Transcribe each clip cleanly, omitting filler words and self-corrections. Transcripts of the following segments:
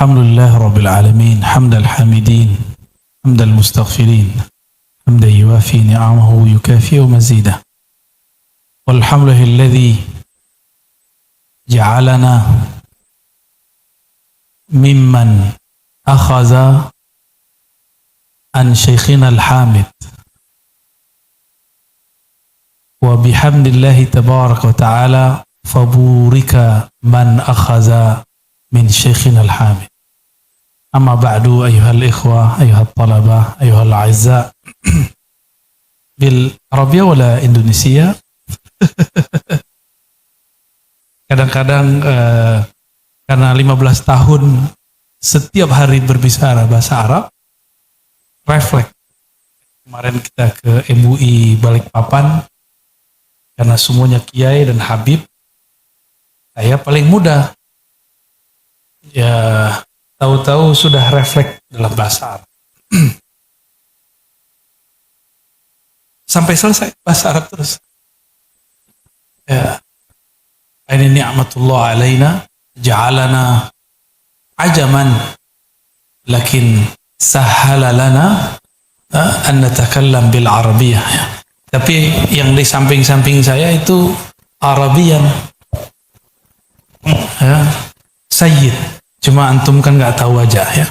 الحمد لله رب العالمين حمد الحامدين حمد المستغفرين حمدا يوافي نعمه ويكافئ مزيده والحمد لله الذي جعلنا ممن أخذ عن شيخنا الحامد وبحمد الله تبارك وتعالى فبورك من أخذ من شيخنا الحامد. أما بعد أيها الإخوة أيها الطلبة أيها الأعزاء بالعربية ولا إندونيسيا. Kadang-kadang karena 15 tahun setiap hari berbicara bahasa Arab, refleks. Kemarin kita ke MUI Balikpapan, karena semuanya kiai dan habib, saya paling muda. Ya, tahu-tahu sudah refleks dalam bahasa Arab. Sampai selesai bahasa Arab terus. Ya. Ini ni'matullah alaina ja'alana ajaman lakin sahala lana an natakallam bil arabiyyah. Tapi yang di samping-samping saya itu Arabian. Ya, Sayyid. Cuma antum kan nggak tahu aja ya.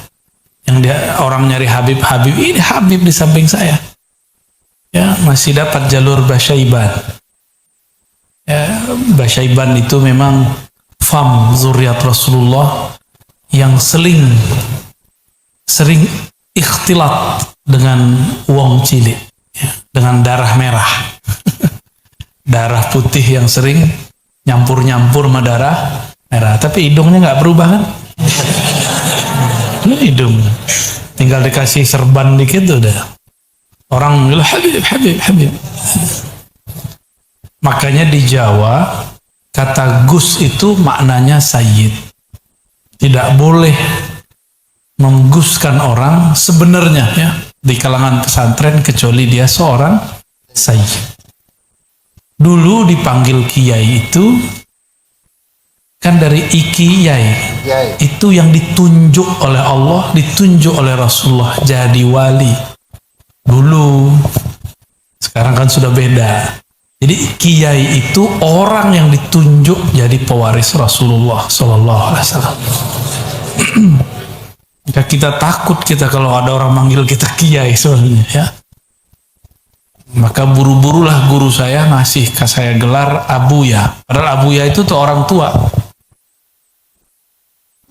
Yang dia orang nyari Habib, ini Habib di samping saya. Ya, masih dapat jalur Basyaiban. Ya, Basyaiban itu memang fam zuriat Rasulullah yang sering ikhtilat dengan wong cilik, ya, dengan darah merah. Darah putih yang sering nyampur-nyampur sama darah merah. Tapi hidungnya nggak berubah kan? Hidung tinggal dikasih serban dikit udah orang bilang Habib. Makanya di Jawa kata Gus itu maknanya Sayyid. Tidak boleh mengguskan orang sebenarnya ya di kalangan pesantren kecuali dia seorang Sayyid. Dulu dipanggil kiai itu kan dari Ikiyai. Itu yang ditunjuk oleh Allah, ditunjuk oleh Rasulullah jadi wali. Dulu, sekarang kan sudah beda. Jadi kiai itu orang yang ditunjuk jadi pewaris Rasulullah Sallallahu Alaihi Wasallam. Kita takut kalau ada orang manggil kita kiai soalnya ya. Maka buru-burulah guru saya ngasih ke saya gelar Abuya. Padahal Abuya itu tuh orang tua.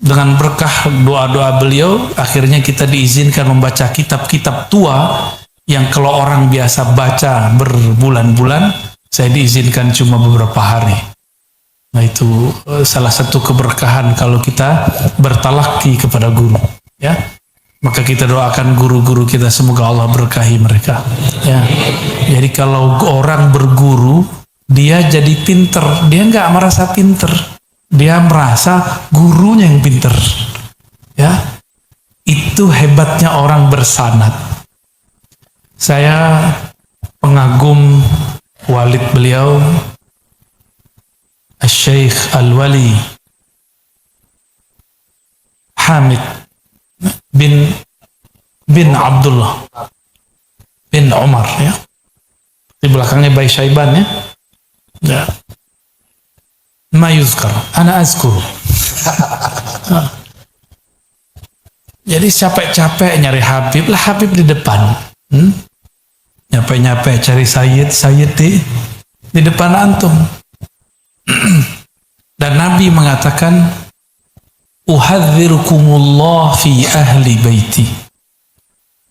Dengan berkah doa-doa beliau, akhirnya kita diizinkan membaca kitab-kitab tua yang kalau orang biasa baca berbulan-bulan, saya diizinkan cuma beberapa hari. Nah itu salah satu keberkahan kalau kita bertalaki kepada guru. Ya, maka kita doakan guru-guru kita semoga Allah berkahi mereka. Ya, jadi kalau orang berguru, dia jadi pinter, dia nggak merasa pinter. Dia merasa gurunya yang pinter. Ya, itu hebatnya orang bersanad. Saya pengagum walid beliau, Syekh Al-Wali Hamid bin Abdullah bin Umar ya. Di belakangnya Basyaiban ya. Ya. Ma yuzkar, ana azkur. Jadi capek-capek nyari Habib lah, Habib di depan. Nyapek-nyapek cari Sayyid di depan antum. Dan Nabi mengatakan, uhadzirukumullah fi ahli baiti.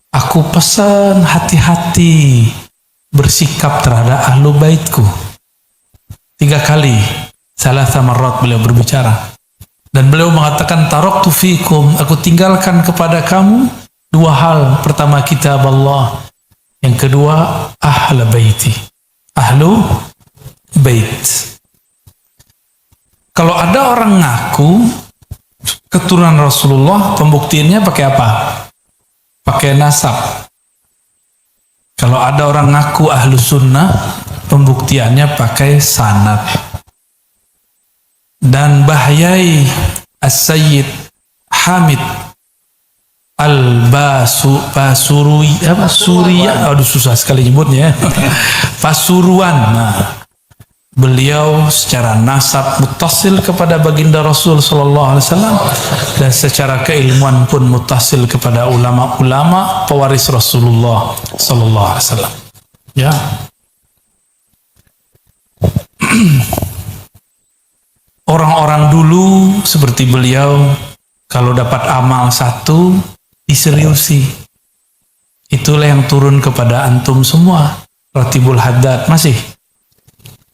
Aku pesan hati-hati bersikap terhadap ahlu baitku. 3 kali. Salasa marrat beliau berbicara. Dan beliau mengatakan, taraktu fikum, aku tinggalkan kepada kamu 2 hal. Pertama, kitab Allah. Yang kedua, ahlu baiti. Ahlu bait. Kalau ada orang ngaku keturunan Rasulullah, pembuktiannya pakai apa? Pakai nasab. Kalau ada orang ngaku ahlu sunnah, pembuktiannya pakai sanad. Dan bahayai As-Sayyid Hamid Surya, aduh susah sekali nyebutnya ya. Pasuruan. Nah, beliau secara nasab muttasil kepada baginda Rasul sallallahu alaihi wasallam dan secara keilmuan pun muttasil kepada ulama-ulama pewaris Rasulullah sallallahu alaihi wasallam. Ya. Orang-orang dulu seperti beliau kalau dapat amal satu diseriusi. Itulah yang turun kepada antum semua. Ratibul Haddad masih.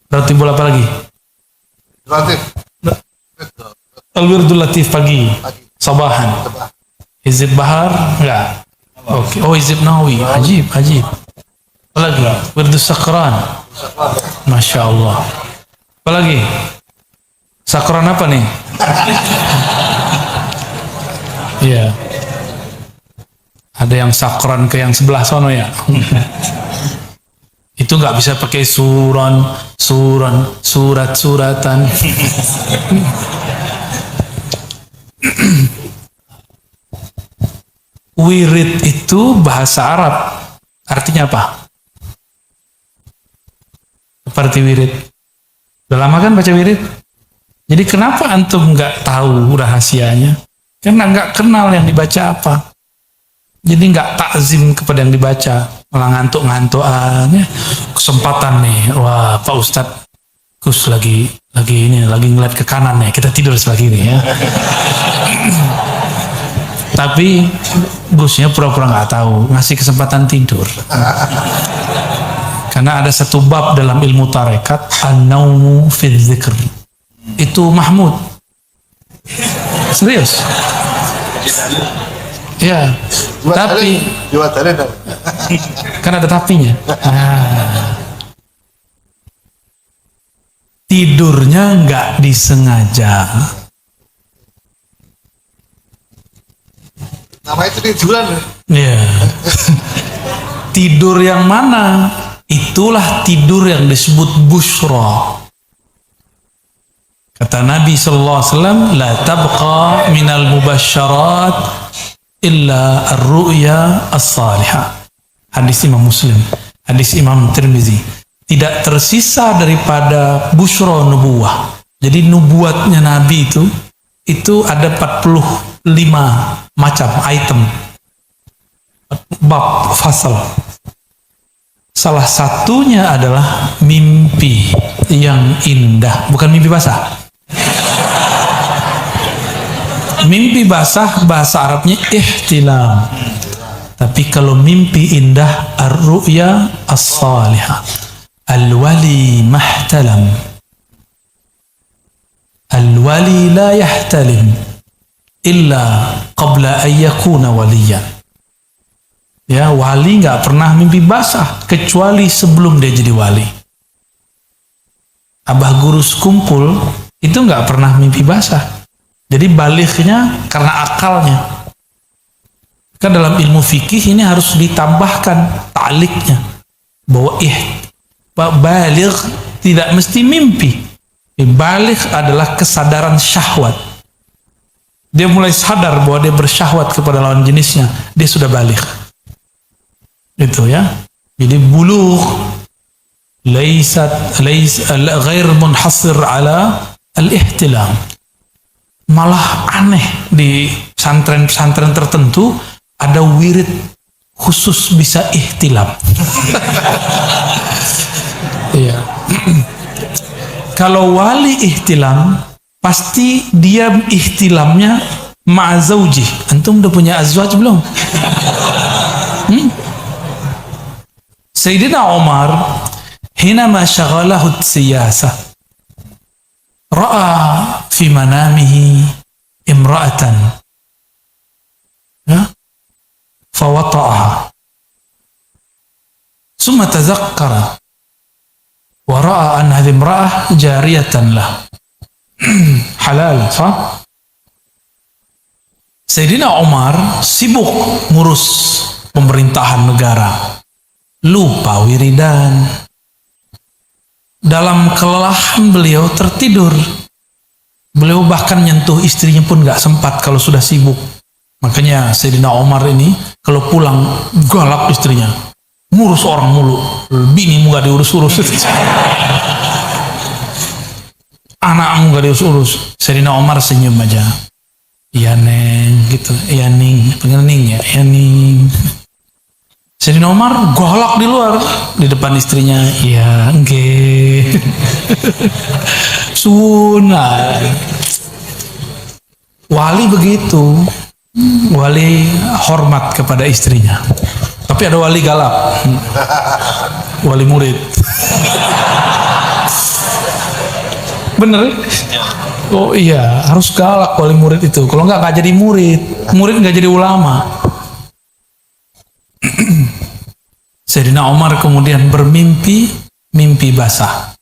Ratibul apa lagi? Latif. Al-Wirdul Latif pagi. Sabahan. Hizib Bahar enggak. Oke. Oh, Hizib Nawawi. Ajib. Apa lagi? Wirdus Sakran. Masya Allah. Apa lagi? Sakran apa nih? Iya. Ada yang sakran ke yang sebelah sono ya. Itu nggak bisa pakai surat-suratan. Wirid itu bahasa Arab. Artinya apa? Seperti wirid. Udah lama kan baca wirid? Jadi kenapa antum nggak tahu rahasianya? Karena nggak kenal yang dibaca apa. Jadi nggak takzim kepada yang dibaca, malah ngantuk-ngantukannya. Kesempatan nih, wah Pak Ustadz Gus lagi ngeliat ke kanan nih, kita tidur lagi nih ya. Tapi Gusnya pura-pura nggak tahu, ngasih kesempatan tidur. Karena ada satu bab dalam ilmu tarekat, an-naumu fi dzikr. Itu Mahmud. Serius? Ya, tapi kan ada tapinya. Tidurnya nggak disengaja. Nama itu tiduran. Ya. Tidur yang mana? Itulah tidur yang disebut busyra. Kata Nabi sallallahu alaihi wasallam, la tabqa minal mubasyarat illa ar-ru'ya as-salihah. Hadis Imam Muslim, hadis Imam Tirmizi. Tidak tersisa daripada busyra nubuwah. Jadi nubuatnya Nabi itu ada 45 macam item. Bab fasal. Salah satunya adalah mimpi yang indah, bukan mimpi basah. Mimpi basah bahasa Arabnya ihtilam. Tapi kalau mimpi indah ar-ru'ya as-salihah. Al-wali mahtalam. Al-wali la yahtalim illa qabla an yakuna waliyan. Ya, wali nggak pernah mimpi basah kecuali sebelum dia jadi wali. Abah guru sekumpul itu nggak pernah mimpi basah. Jadi balighnya karena akalnya. Kan dalam ilmu fikih ini harus ditambahkan ta'liknya bahwa baligh tidak mesti mimpi. Baligh adalah kesadaran syahwat. Dia mulai sadar bahwa dia bersyahwat kepada lawan jenisnya, dia sudah baligh. Itu ya. Jadi bulugh ghair munhasir ala al-ihtilam. Malah aneh di pesantren-pesantren tertentu ada wirid khusus bisa ihtilam. Iya. Kalau wali ihtilam pasti dia ihtilamnya ma'azauji. Antum udah punya azwaj belum? Sayyidina Umar hinama syaghalahu siyasah ra'a fi manamihi imra'atan ya fawata'aha summa tazakkara wa ra'a an hadhihi imra'ah jariyatan lah halal sah. Sayyidina Umar sibuk ngurus pemerintahan negara, lupa wiridan. Dalam kelelahan beliau tertidur. Beliau bahkan nyentuh istrinya pun nggak sempat kalau sudah sibuk. Makanya Sayyidina Umar ini kalau pulang galak istrinya, ngurus orang mulu, binimu nggak diurus-urus, anakmu nggak diurus-urus. Sayyidina Umar senyum aja, iya neng, gitu, iya ning, pengen ning ya, iya ning. Sayyidina Umar galak di luar, di depan istrinya, iya enggak. Sunah. Wali begitu, wali hormat kepada istrinya. Tapi ada wali galak, wali murid. Bener? Oh iya, harus galak wali murid itu. Kalau nggak jadi murid, murid nggak jadi ulama. Sayyidina Umar kemudian bermimpi, mimpi basah.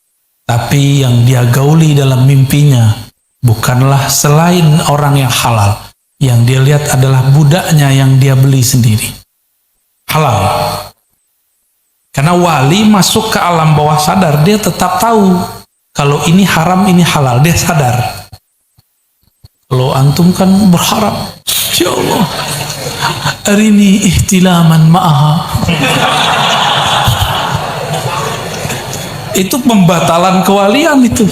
Tapi yang dia gauli dalam mimpinya bukanlah selain orang yang halal. Yang dia lihat adalah budaknya yang dia beli sendiri. Halal. Karena wali masuk ke alam bawah sadar, dia tetap tahu kalau ini haram, ini halal, dia sadar. Kalau antum kan berharap, ya Allah, hari ini ihtilaman ma'aha. Itu pembatalan kewalian itu.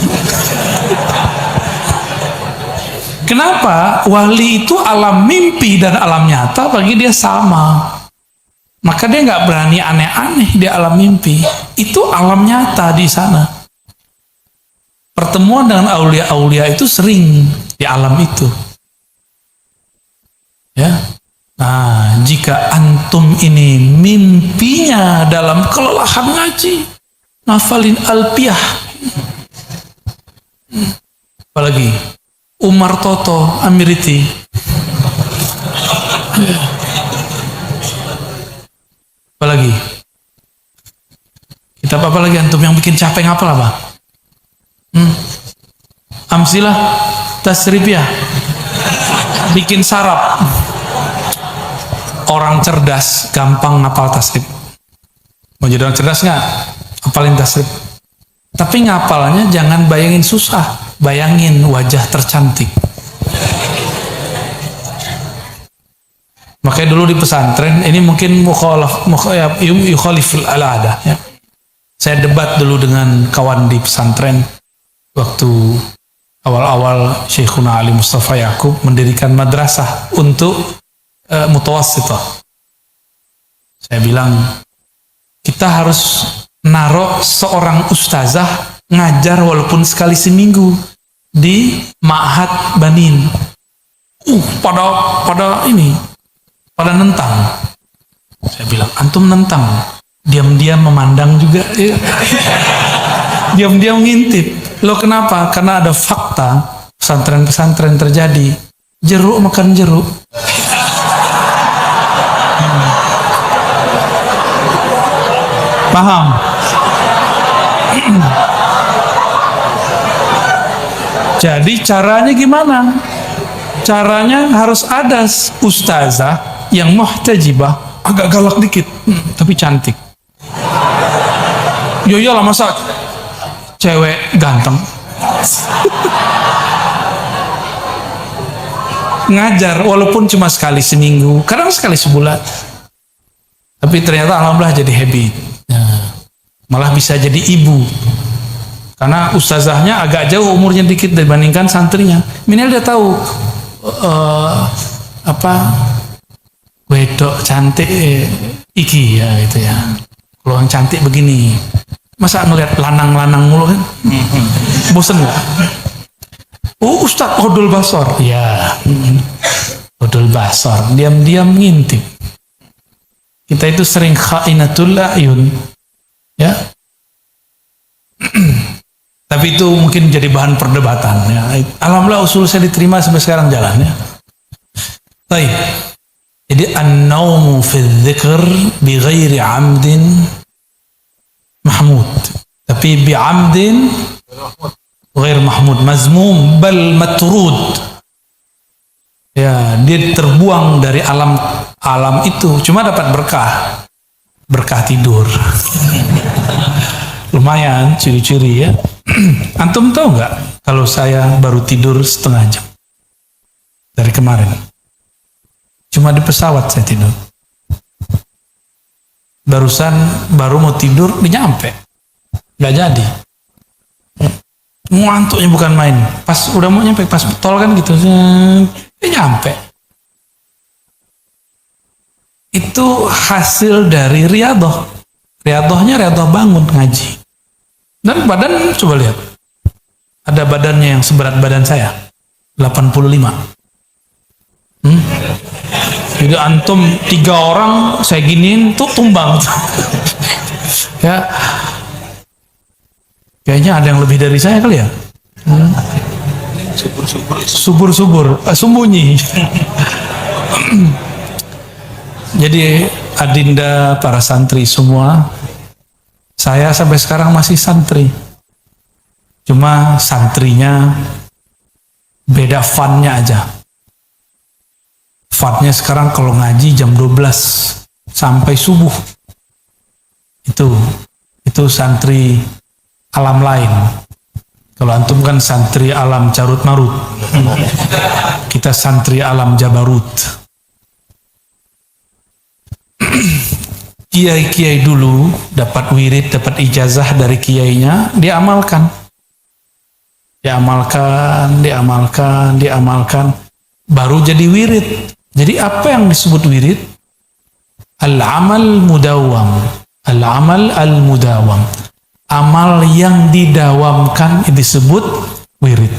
Kenapa? Wali itu alam mimpi dan alam nyata bagi dia sama. Maka dia nggak berani aneh-aneh di alam mimpi. Itu alam nyata di sana. Pertemuan dengan aulia-aulia itu sering di alam itu. Ya. Nah, jika antum ini mimpinya dalam kelelahan ngaji, ngafalin alpiyah, apalagi Umar Toto Amiriti, apalagi kitab apa lagi antum yang bikin capek ngapal apa? Amsilah tasribiyah, bikin sarap. Orang cerdas gampang ngapal tasrib. Mau jadi orang cerdas nggak? Hafalin tasrif. Tapi ngapalnya jangan bayangin susah, bayangin wajah tercantik. Makanya dulu di pesantren ini mungkin yukhalif al-ada ya. Saya debat dulu dengan kawan di pesantren waktu awal-awal Syekhuna Ali Mustafa Yaqub mendirikan madrasah untuk mutawassithah. Saya bilang kita harus naruh seorang ustazah ngajar walaupun sekali seminggu di Ma'had Banin. Pada nentang. Saya bilang, antum nentang. Diam-diam memandang juga. Diam-diam ngintip. Loh kenapa? Karena ada fakta pesantren-pesantren terjadi. Jeruk makan jeruk. Paham? Jadi caranya gimana? Caranya harus ada ustazah yang muhtajibah, agak galak dikit, tapi cantik. Yo iyalah masa cewek ganteng. Ngajar walaupun cuma sekali seminggu, kadang sekali sebulan. Tapi ternyata alhamdulillah jadi habit. Malah bisa jadi ibu. Karena ustazahnya agak jauh umurnya dikit dibandingkan santrinya. Minimal dia tahu wedok cantik iki ya gitu ya. Kalau yang cantik begini. Masa ngelihat lanang-lanang mulu kan? Bosen nggak? Oh Ustadz Odol Basor. Ya. Odol Basor. Diam-diam ngintip. Kita itu sering khainatul ayun. Ya. Tapi itu mungkin jadi bahan perdebatan ya. Alhamdulillah usul saya diterima sampai sekarang jalan ya. Baik. Jadi an-naumu fi dzikr bi ghairi 'amdin mahmud. Tapi bi 'amdin ghair mahmud, mazmum bal matrud. Ya, dia terbuang dari alam itu, cuma dapat berkah tidur. Lumayan ciri-ciri ya. Antum tahu nggak kalau saya baru tidur setengah jam dari kemarin? Cuma di pesawat saya tidur. Baru mau tidur, dia nyampe. Nggak jadi. Ngantuknya bukan main. Pas udah mau nyampe, pas tol kan gitu, dia nyampe. Itu hasil dari riadoh. Riadohnya riadoh bangun ngaji. Dan badan coba lihat. Ada badannya yang seberat badan saya. 85. Jadi antum 3 orang saya giniin tuh tumbang. Ya. Kayaknya ada yang lebih dari saya kali ya. Subur-subur, sembunyi. Jadi adinda para santri semua, saya sampai sekarang masih santri. Cuma santrinya beda funnya aja. Funnya sekarang kalau ngaji jam 12 sampai subuh. Itu santri alam lain. Kalau antum kan santri alam carut marut. Kita santri alam jabarut. Kiai-kiai dulu dapat wirid, dapat ijazah dari kiainya, dia amalkan. Diamalkan, baru jadi wirid. Jadi apa yang disebut wirid? Al-amal mudawam. Al-amal al-mudawam. Amal yang didawamkan disebut wirid.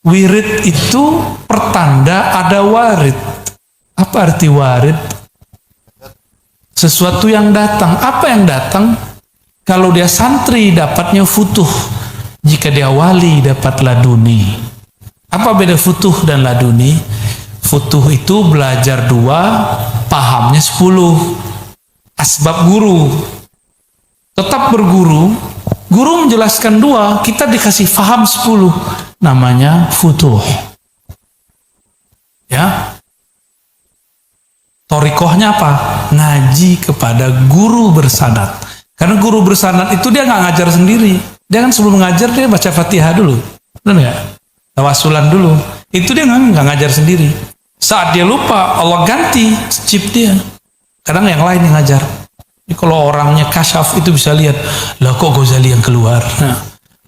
Wirid itu pertanda ada warid. Apa arti warid? Sesuatu yang datang. Apa yang datang? Kalau dia santri dapatnya futuh. Jika dia wali dapat laduni. Apa beda futuh dan laduni? Futuh itu belajar 2, pahamnya 10. Asbab guru. Tetap berguru. Guru menjelaskan 2, kita dikasih faham 10. Namanya futuh. Ya. Torikohnya apa? Ngaji kepada guru bersanad. Karena guru bersanad itu dia nggak ngajar sendiri. Dia kan sebelum ngajar dia baca Fatihah dulu. Benar nggak? Tawasulan dulu. Itu dia nggak ngajar sendiri. Saat dia lupa, Allah ganti chip dia. Kadang yang lain yang ngajar. Jadi kalau orangnya kasyaf itu bisa lihat, lah kok Ghazali yang keluar. Nah,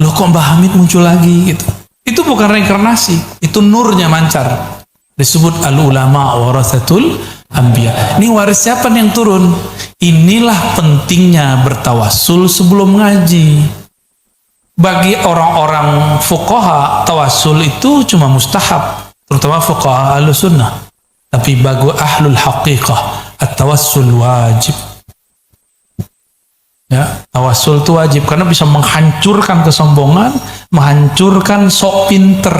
loh kok Mbah Hamid muncul lagi gitu. Itu bukan reinkarnasi, itu nurnya mancar. Disebut al-ulama warathatul anbiya. Ini waris siapa nih yang turun? Inilah pentingnya bertawassul sebelum ngaji. Bagi orang-orang fuqaha, tawassul itu cuma mustahab, terutama fuqaha Ahlussunnah. Tapi bagi ahlul haqiqah, at-tawassul wajib. Ya, tawassul itu wajib karena bisa menghancurkan kesombongan, menghancurkan sok pinter.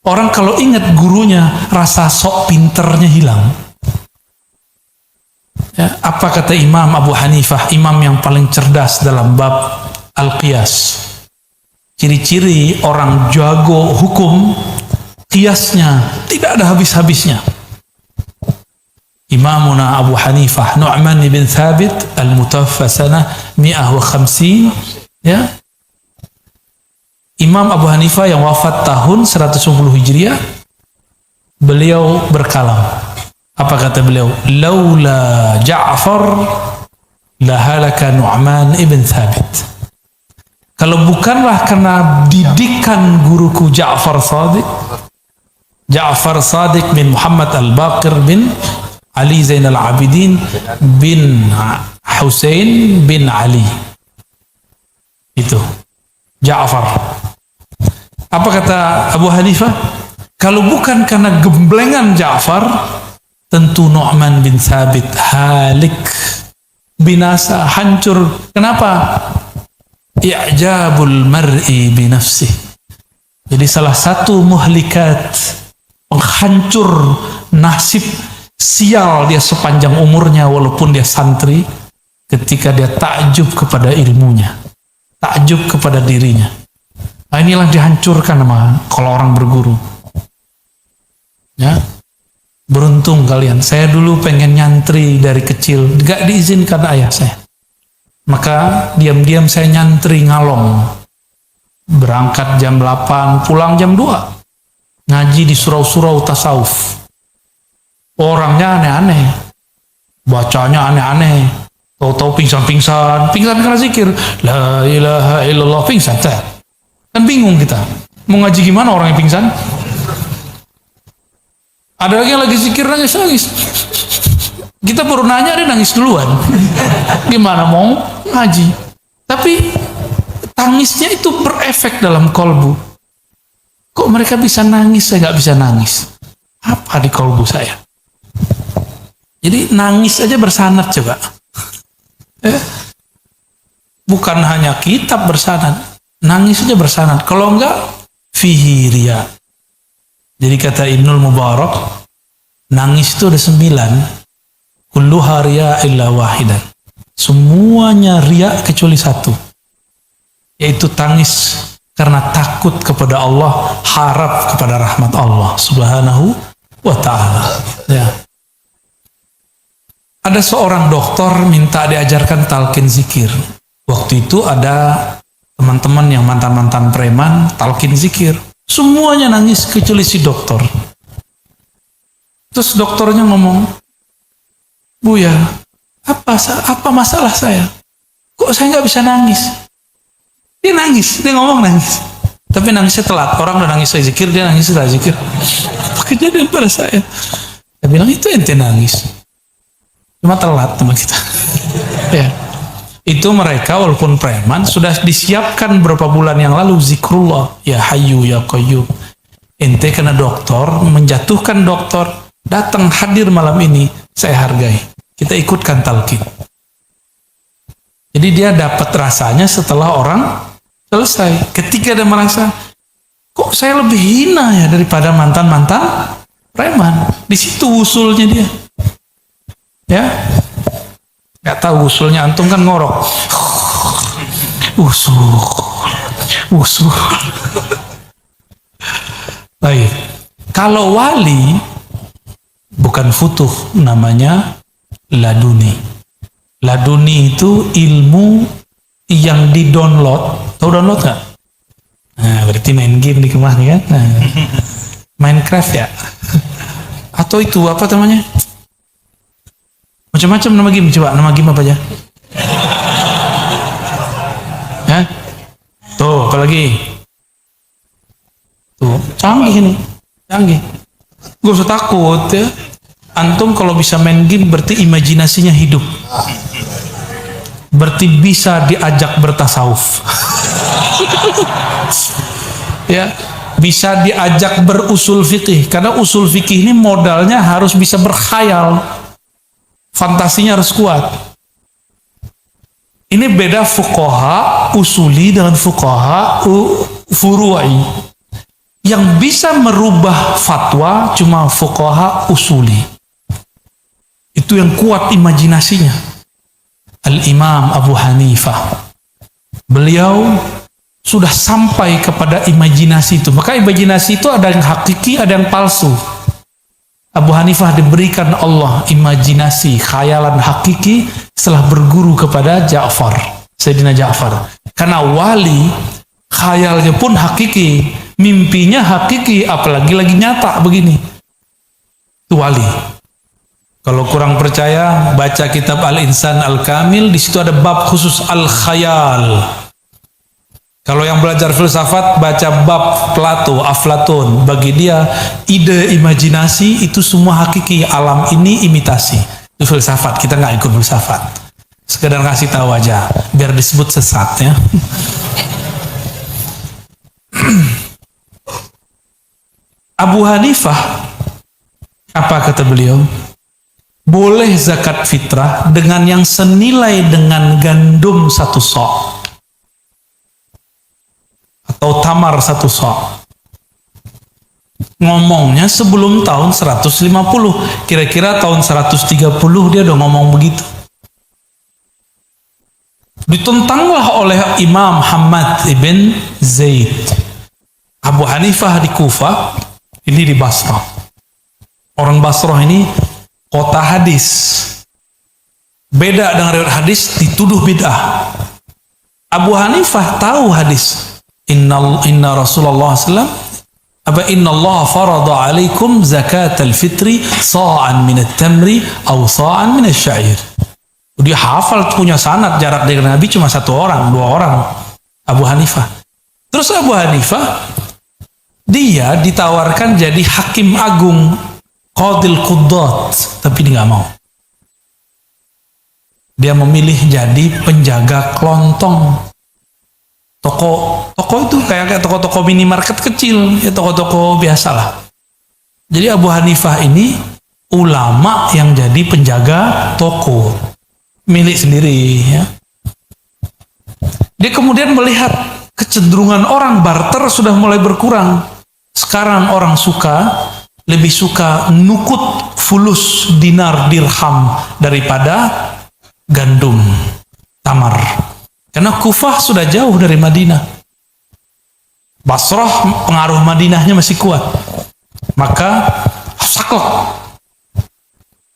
Orang kalau ingat gurunya, rasa sok pinternya hilang. Ya, apa kata Imam Abu Hanifah, imam yang paling cerdas dalam bab al-qiyas? Ciri-ciri orang jago hukum, qiyasnya tidak ada habis-habisnya. Imamuna Abu Hanifah Nu'man bin Thabit al-mutawaffa sanah 150, ya. Imam Abu Hanifah yang wafat tahun 110 Hijriah, beliau berkalam. Apa kata beliau? Laula Ja'far lahalaka Nu'man ibn Thabit. Kalau bukanlah karena didikan guruku Ja'far Sadiq bin Muhammad al-Baqir bin Ali Zainal Abidin bin Husain bin Ali. Itu Ja'far. Apa kata Abu Hanifah? Kalau bukan karena gemblengan Ja'far, tentu Nu'man bin Thabit halik, binasa, hancur. Kenapa? I'jabul mar'i binafsih. Jadi salah satu muhlikat, penghancur nasib, sial dia sepanjang umurnya walaupun dia santri, ketika dia takjub kepada ilmunya, takjub kepada dirinya. Nah, inilah dihancurkan sama kalau orang berguru. Ya, beruntung kalian. Saya dulu pengen nyantri dari kecil, gak diizinkan ayah saya. Maka diam-diam saya nyantri ngalong. Berangkat jam 8, pulang jam 2. Ngaji di surau-surau tasawuf. Orangnya aneh-aneh. Bacanya aneh-aneh. Tahu-tahu pingsan karena zikir. La ilaha illallah, pingsan. Kan bingung kita. Mau ngaji gimana orang yang pingsan? Ada lagi yang lagi zikir nangis. Kita baru nanya dia nangis duluan. Gimana mau ngaji? Tapi tangisnya itu berefek dalam kolbu. Kok mereka bisa nangis, saya nggak bisa nangis? Apa di kolbu saya? Jadi nangis aja bersanad coba. Bukan hanya kitab bersanad, nangis aja bersanad. Kalau enggak, fihi riya. Jadi kata Ibnul Mubarak, nangis itu ada 9. Kulluha riya illa wahidan. Semuanya riya kecuali 1. Yaitu tangis karena takut kepada Allah, harap kepada rahmat Allah Subhanahu wa ta'ala. Ya. Ada seorang dokter minta diajarkan talqin zikir. Waktu itu ada teman-teman yang mantan-mantan preman talqin zikir. Semuanya nangis kecuali si dokter. Terus dokternya ngomong, "Buya, apa masalah saya? Kok saya nggak bisa nangis?" Dia nangis, dia ngomong nangis. Tapi nangisnya telat. Orang udah nangis saya zikir, dia nangis setelah zikir. Apa kejadian pada saya? Saya bilang, itu ente nangis. Cuma telat sama kita. Ya. Itu mereka walaupun preman sudah disiapkan beberapa bulan yang lalu zikrullah, ya hayyu ya qayyum. Ente kena dokter, menjatuhkan dokter, datang hadir malam ini, saya hargai. Kita ikutkan talqin. Jadi dia dapat rasanya setelah orang selesai. Ketika dia merasa, kok saya lebih hina ya daripada mantan-mantan preman. Di situ usulnya dia. Ya, nggak tahu usulnya, antum kan ngorok. Usul. Baik. Kalau wali bukan futuh, namanya laduni. Laduni itu ilmu yang di-download. Tahu download nggak? Nah, berarti main game di rumah nih kan? Nah, Minecraft ya? Atau itu apa namanya? Macam-macam nama game. Coba nama game apa aja? Ya? Tuh, apa lagi? Tuh, canggih nih. Canggih. Gak usah takut ya. Antum kalau bisa main game berarti imajinasinya hidup. Berarti bisa diajak bertasawuf. Ya, bisa diajak berusul fikih. Karena usul fikih ini modalnya harus bisa berkhayal. Fantasinya harus kuat. Ini beda fuqaha usuli dengan fuqaha furu'i. Yang bisa merubah fatwa cuma fuqaha usuli. Itu yang kuat imajinasinya. Al-Imam Abu Hanifah. Beliau sudah sampai kepada imajinasi itu. Maka imajinasi itu ada yang hakiki, ada yang palsu. Abu Hanifah diberikan Allah imajinasi, khayalan hakiki setelah berguru kepada Ja'far, Sayyidina Ja'far. Karena wali, khayalnya pun hakiki, mimpinya hakiki, apalagi lagi nyata begini. Itu wali. Kalau kurang percaya, baca kitab Al-Insan Al-Kamil, di situ ada bab khusus al-khayal. Kalau yang belajar filsafat, baca bab Plato, Aflatun. Bagi dia, ide imajinasi itu semua hakiki, alam ini imitasi. Itu filsafat, kita nggak ikut filsafat. Sekedar ngasih tahu aja, biar disebut sesat ya. Abu Hanifah, apa kata beliau? Boleh zakat fitrah dengan yang senilai dengan gandum 1 sok. Atau tamar 1 sok. Ngomongnya sebelum tahun 150. Kira-kira tahun 130 dia udah ngomong begitu. Ditentanglah oleh Imam Hamad ibn Zaid. Abu Hanifah di Kufah, ini di Basrah. Orang Basrah ini kota hadis. beda dengan riwayat hadis, dituduh bid'ah. Abu Hanifah tahu hadis. Inna Rasulullah SAW inna Allah farada alaikum zakat al-fitri sa'an min at-tamri aw sa'an min asy-sya'ir. Dia hafal, punya sanad, jarak dengan Nabi cuma 1 orang, 2 orang. Abu Hanifah. Terus Abu Hanifah dia ditawarkan jadi hakim agung, qadil qudat, tapi dia nggak mau. Dia memilih jadi penjaga kelontong. Toko itu kayak toko-toko minimarket kecil, ya toko-toko biasa lah. Jadi Abu Hanifah ini ulama yang jadi penjaga toko milik sendiri, ya. Dia kemudian melihat kecenderungan orang barter sudah mulai berkurang. Sekarang orang lebih suka nukut fulus dinar dirham daripada gandum tamar. Karena Kufah sudah jauh dari Madinah. Basrah pengaruh Madinahnya masih kuat. Maka saklek.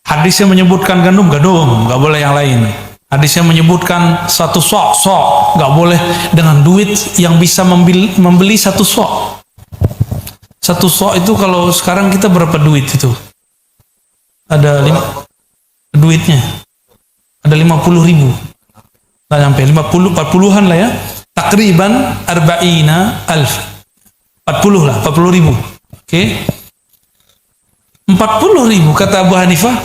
Hadis yang menyebutkan gandum, nggak boleh yang lain. Hadis yang menyebutkan 1 sok, nggak boleh dengan duit yang bisa membeli 1 sok. 1 sok itu kalau sekarang kita berapa duit itu? Ada duitnya. Ada 50.000. Nggak sampai 40-an lah ya. Takriban arba'ina alf. 40 lah, 40.000. Oke. 40.000 kata Abu Hanifah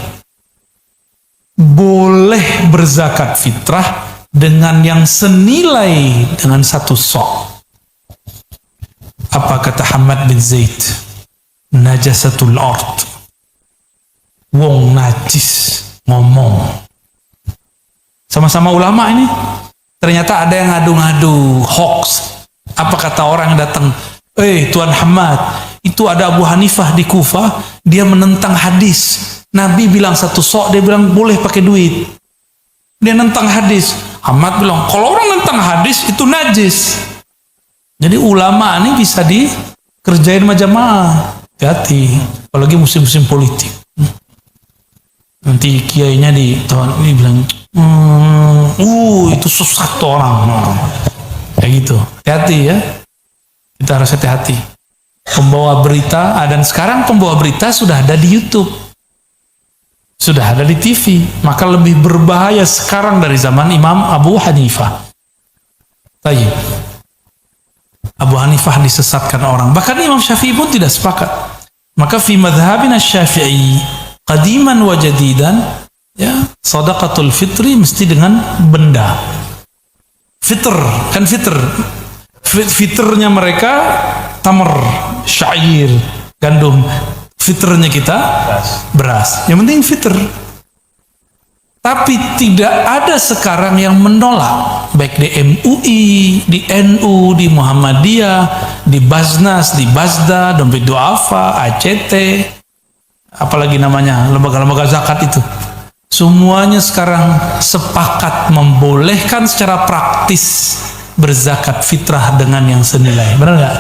boleh berzakat fitrah dengan yang senilai dengan 1 sok. Apa kata Hamad bin Zaid? Najasatul ard. Wong najis ngomong. Sama-sama ulama ini. Ternyata ada yang ngadu-ngadu hoax. Apa kata orang yang datang? Tuan Hamad, itu ada Abu Hanifah di Kufah, dia menentang hadis. Nabi bilang 1 sok, dia bilang boleh pakai duit. Dia nentang hadis. Hamad bilang, kalau orang nentang hadis itu najis. Jadi ulama ini bisa dikerjain majamaah. Hati-hati, apalagi musim-musim politik. Nanti kiainya ini bilang, itu sesat orang. Kayak gitu. Hati-hati ya. Kita harus hati-hati. Pembawa berita, dan sekarang pembawa berita sudah ada di YouTube. Sudah ada di TV. Maka lebih berbahaya sekarang dari zaman Imam Abu Hanifah. Tayyib. Abu Hanifah disesatkan orang. Bahkan Imam Syafi'i pun tidak sepakat. Maka fi madhabina Syafi'i qadiman wa jadidan, ya, sadaqatul fitri mesti dengan benda. Fitr, kan fitr. Fitrnya mereka tamar, syair, gandum. Fitrnya kita beras. Yang penting fitr. Tapi tidak ada sekarang yang menolak, baik di MUI, di NU, di Muhammadiyah, di Basnas, di Basda, Dompet Duafa, ACT, apalagi namanya, lembaga-lembaga zakat itu. Semuanya sekarang sepakat membolehkan secara praktis berzakat fitrah dengan yang senilai. Benar nggak?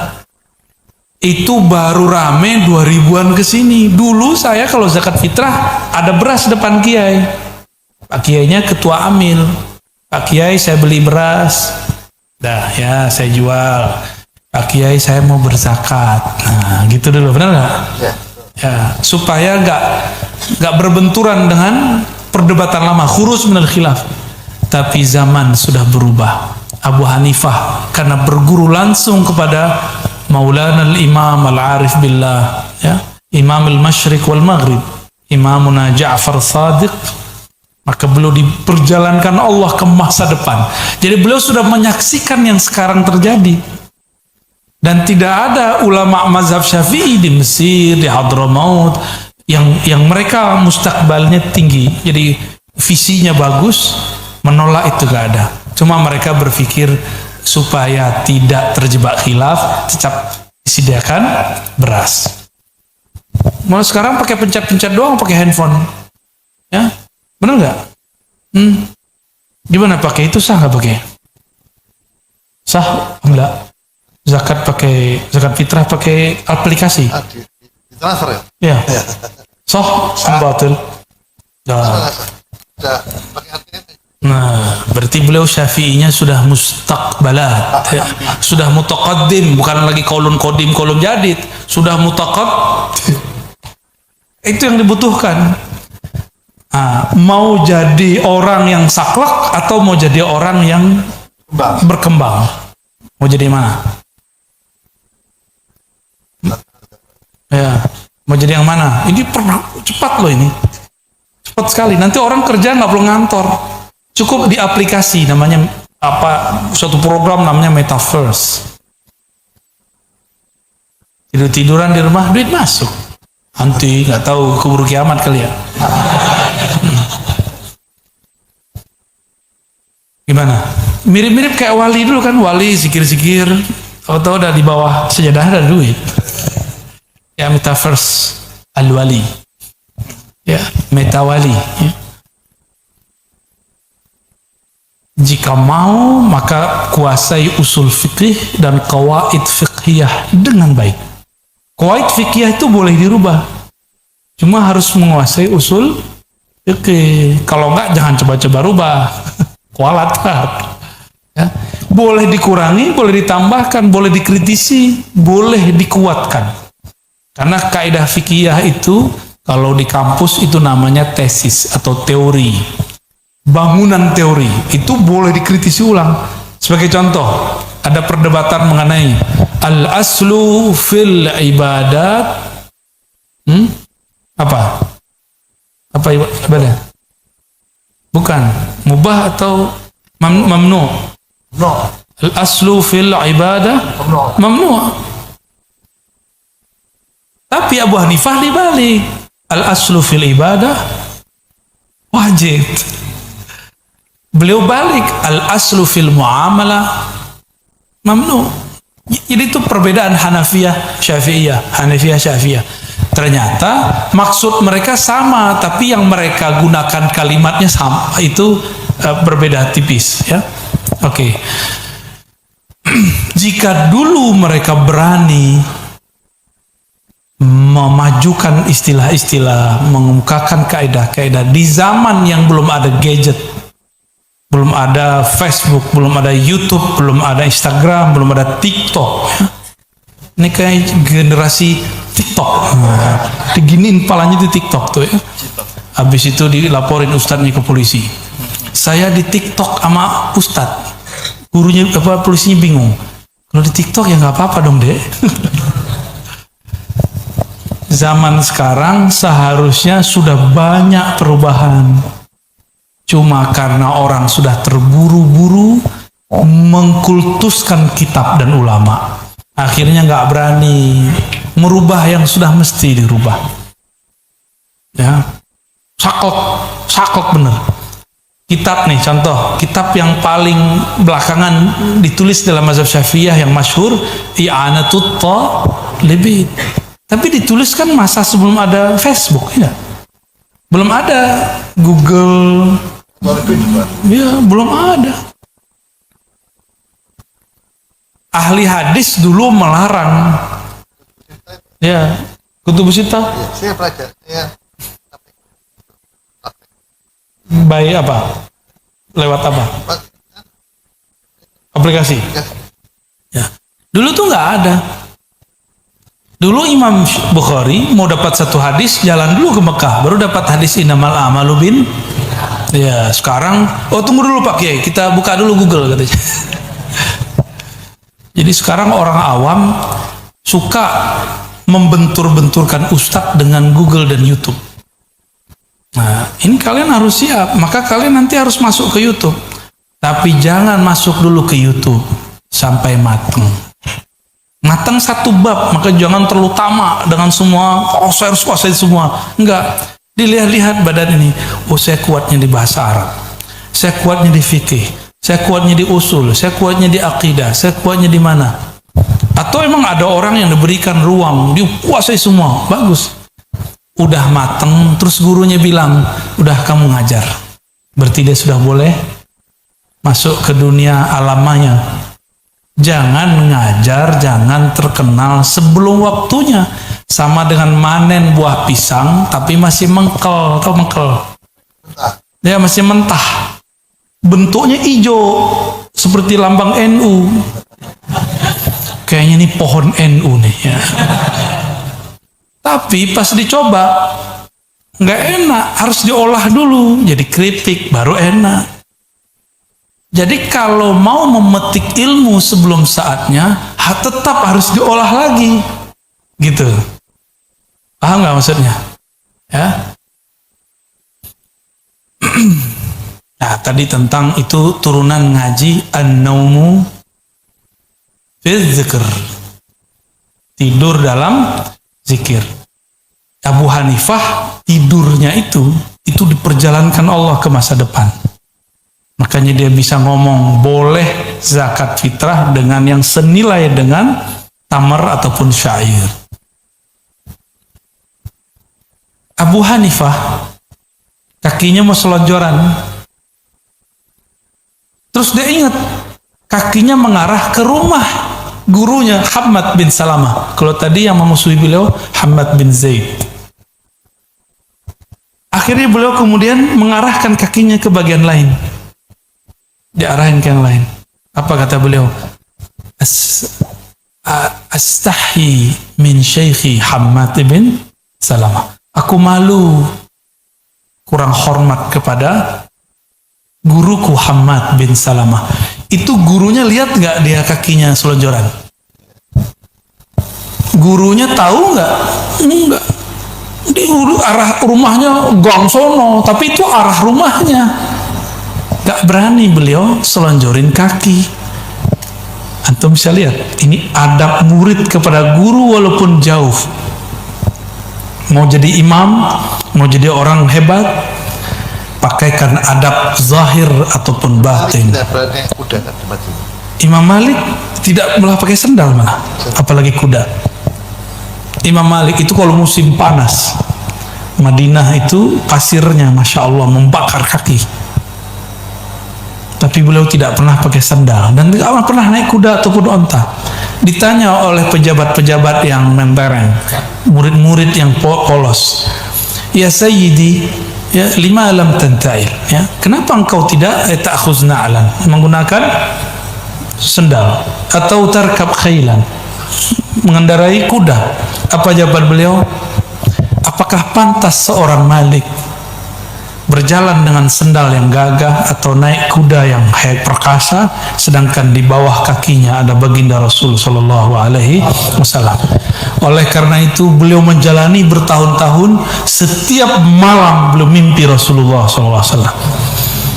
Itu baru rame 2000-an kesini. Dulu saya kalau zakat fitrah ada beras depan kiai. Pak kiainya ketua amil. Pak kiai saya beli beras. Dah ya saya jual. Pak kiai saya mau berzakat. Nah gitu dulu, benar nggak? Ya, supaya nggak berbenturan dengan perdebatan lama. Khurus minal khilaf. Tapi zaman sudah berubah. Abu Hanifah karena berguru langsung kepada Maulana al-Imam al-Arif billah, ya, Imam al-Masyriq wal Maghrib, Imamuna Ja'far Sadiq, maka beliau diperjalankan Allah ke masa depan. Jadi beliau sudah menyaksikan yang sekarang terjadi. Dan tidak ada ulama mazhab Syafi'i di Mesir, di Hadramaut yang mereka mustakbalnya tinggi. Jadi visinya bagus, menolak itu gak ada. Cuma mereka berpikir supaya tidak terjebak khilaf, tetap disediakan beras. Mau sekarang pakai pencet-pencet doang, pakai handphone, ya, benar nggak? Gimana pakai itu, sah nggak pakai? Sah enggak? Zakat fitrah pakai aplikasi. Di transfer ya? Ya. Sah, batil. Sudah pakai ATM. Nah, berarti beliau syafi'inya sudah mustaqbalat, ya. Sudah mutaqaddim, bukan lagi qaulun qadim, qaulun jadid, sudah mutaqaddim. Itu yang dibutuhkan. Mau jadi orang yang saklek atau mau jadi orang yang berkembang? Mau jadi mana? Ya, mau jadi yang mana? Ini pernah cepat loh ini, cepat sekali. Nanti orang kerja nggak perlu ngantor. Cukup di aplikasi namanya suatu program namanya Metaverse. Tidur-tiduran di rumah, duit masuk. Nanti nggak tahu keburu kiamat kali ya. Gimana? Mirip-mirip kayak wali dulu kan, wali zikir-zikir, tahu-tahu udah di bawah sejadah ada duit. Ya Metaverse al-wali. Ya, metawali. Ya. Jika mau, maka kuasai usul fikih dan qawaid fiqhiyah dengan baik. Qawaid fiqhiyah itu boleh dirubah, cuma harus menguasai usul fikih. Kalau enggak, jangan coba-coba rubah. Kualat. Ya. Boleh dikurangi, boleh ditambahkan, boleh dikritisi, boleh dikuatkan. Karena kaidah fikih itu kalau di kampus itu namanya tesis atau teori. Bangunan teori itu boleh dikritisi ulang. Sebagai contoh, ada perdebatan mengenai al-aslu fil ibadat. Apa ibadah? Bukan mubah atau mamnu. No. Al-aslu fil ibadah mamnu. Tapi Abu Hanifah dibalik. Al-aslu fil ibadah wajib. Beliau balik, al-aslu fil muamalah mamnu. Jadi itu perbedaan Hanafiyah Syafi'iyah. Ternyata maksud mereka sama, tapi yang mereka gunakan kalimatnya sama, itu berbeda tipis, ya. Oke. Jika dulu mereka berani memajukan istilah-istilah, mengemukakan kaidah-kaidah di zaman yang belum ada gadget, belum ada Facebook, belum ada YouTube, belum ada Instagram, belum ada TikTok. Ini kayak generasi TikTok. Diginiin palanya di TikTok tuh ya. Habis itu dilaporin ustadznya ke polisi. Saya di TikTok sama ustadz. Gurunya polisinya bingung. Kalau di TikTok ya nggak apa-apa dong, Dek. Zaman sekarang seharusnya sudah banyak perubahan. Cuma karena orang sudah terburu-buru mengkultuskan kitab dan ulama, akhirnya nggak berani merubah yang sudah mesti dirubah. Ya, saklek bener. Kitab nih, contoh kitab yang paling belakangan ditulis dalam mazhab Syafi'iyah yang masyhur, I'anatut Talibin. Tapi ditulis kan masa sebelum ada Facebook, ya. Belum ada Google. Ya, belum ada. Ahli hadis dulu melarang. Ya, Kutubus Sittah. Ya, saya belajar. Ya. Baik apa? Lewat apa? Aplikasi. Ya. Dulu tuh nggak ada. Dulu Imam Bukhari mau dapat satu hadis, jalan dulu ke Mekah, baru dapat hadis innamal a'malu bin. Ya, sekarang, tunggu dulu Pak Kiai, kita buka dulu Google katanya. Jadi sekarang orang awam suka membentur-benturkan ustadz dengan Google dan YouTube. Nah, ini kalian harus siap, maka kalian nanti harus masuk ke YouTube. Tapi jangan masuk dulu ke YouTube sampai mateng. Mateng satu bab, maka jangan terlalu tamak dengan semua, saya harus kuasai semua. Enggak. Dilihat-lihat badan ini, saya kuatnya di bahasa Arab, saya kuatnya di fikih, saya kuatnya di usul, saya kuatnya di akidah, saya kuatnya di mana. Atau emang ada orang yang diberikan ruang, dikuasai semua, bagus. Udah mateng, terus gurunya bilang, udah kamu ngajar. Berarti dia sudah boleh masuk ke dunia alamanya. Jangan mengajar, jangan terkenal sebelum waktunya. Sama dengan manen buah pisang, tapi masih mengkel, atau mengkel. Dia masih mentah. Bentuknya hijau seperti lambang NU. Kayaknya ini pohon NU nih ya. Tapi pas dicoba nggak enak, harus diolah dulu jadi keripik baru enak. Jadi kalau mau memetik ilmu sebelum saatnya, tetap harus diolah lagi, gitu. Paham nggak maksudnya? Ya. Nah, tadi tentang itu turunan ngaji an-naumu fi dzikr. Tidur dalam zikir. Abu Hanifah tidurnya itu diperjalankan Allah ke masa depan. Makanya dia bisa ngomong boleh zakat fitrah dengan yang senilai dengan tamar ataupun syair. Abu Hanifah kakinya mau selonjoran. Terus dia ingat kakinya mengarah ke rumah gurunya Hammad bin Salamah. Kalau tadi yang memusuhi beliau Hammad bin Zaid. Akhirnya beliau kemudian mengarahkan kakinya ke bagian lain. Diarahin ke yang lain. Apa kata beliau? Astahi min syekhi Hammad bin Salamah. Aku malu, kurang hormat kepada guruku Hammad bin Salamah. Itu gurunya lihat nggak dia kakinya selonjoran? Gurunya tahu nggak? Enggak. Di arah rumahnya gang sono, tapi itu arah rumahnya. Gak berani beliau selonjorin kaki. Antum bisa lihat, ini adab murid kepada guru walaupun jauh. Mau jadi imam, mau jadi orang hebat, pakaikan adab zahir ataupun batin. Tidak berani kuda kan di Madinah. Imam Malik tidak malah pakai sendal malah, apalagi kuda. Imam Malik itu kalau musim panas, Madinah itu pasirnya Masya Allah membakar kaki. Tapi beliau tidak pernah pakai sandal dan tidak pernah naik kuda ataupun onta. Ditanya oleh pejabat-pejabat yang mentereng, murid-murid yang polos, ya Sayyidi, ya lima alam tantail, ya kenapa engkau tidak ta'khuz na'lan, menggunakan sendal atau tarkab khailan, mengendarai kuda? Apa jawaban beliau? Apakah pantas seorang Malik berjalan dengan sendal yang gagah atau naik kuda yang perkasa, sedangkan di bawah kakinya ada baginda Rasul Sallallahu Alaihi Wasallam? Oleh karena itu beliau menjalani bertahun-tahun, setiap malam beliau mimpi Rasulullah Sallallahu Alaihi Wasallam.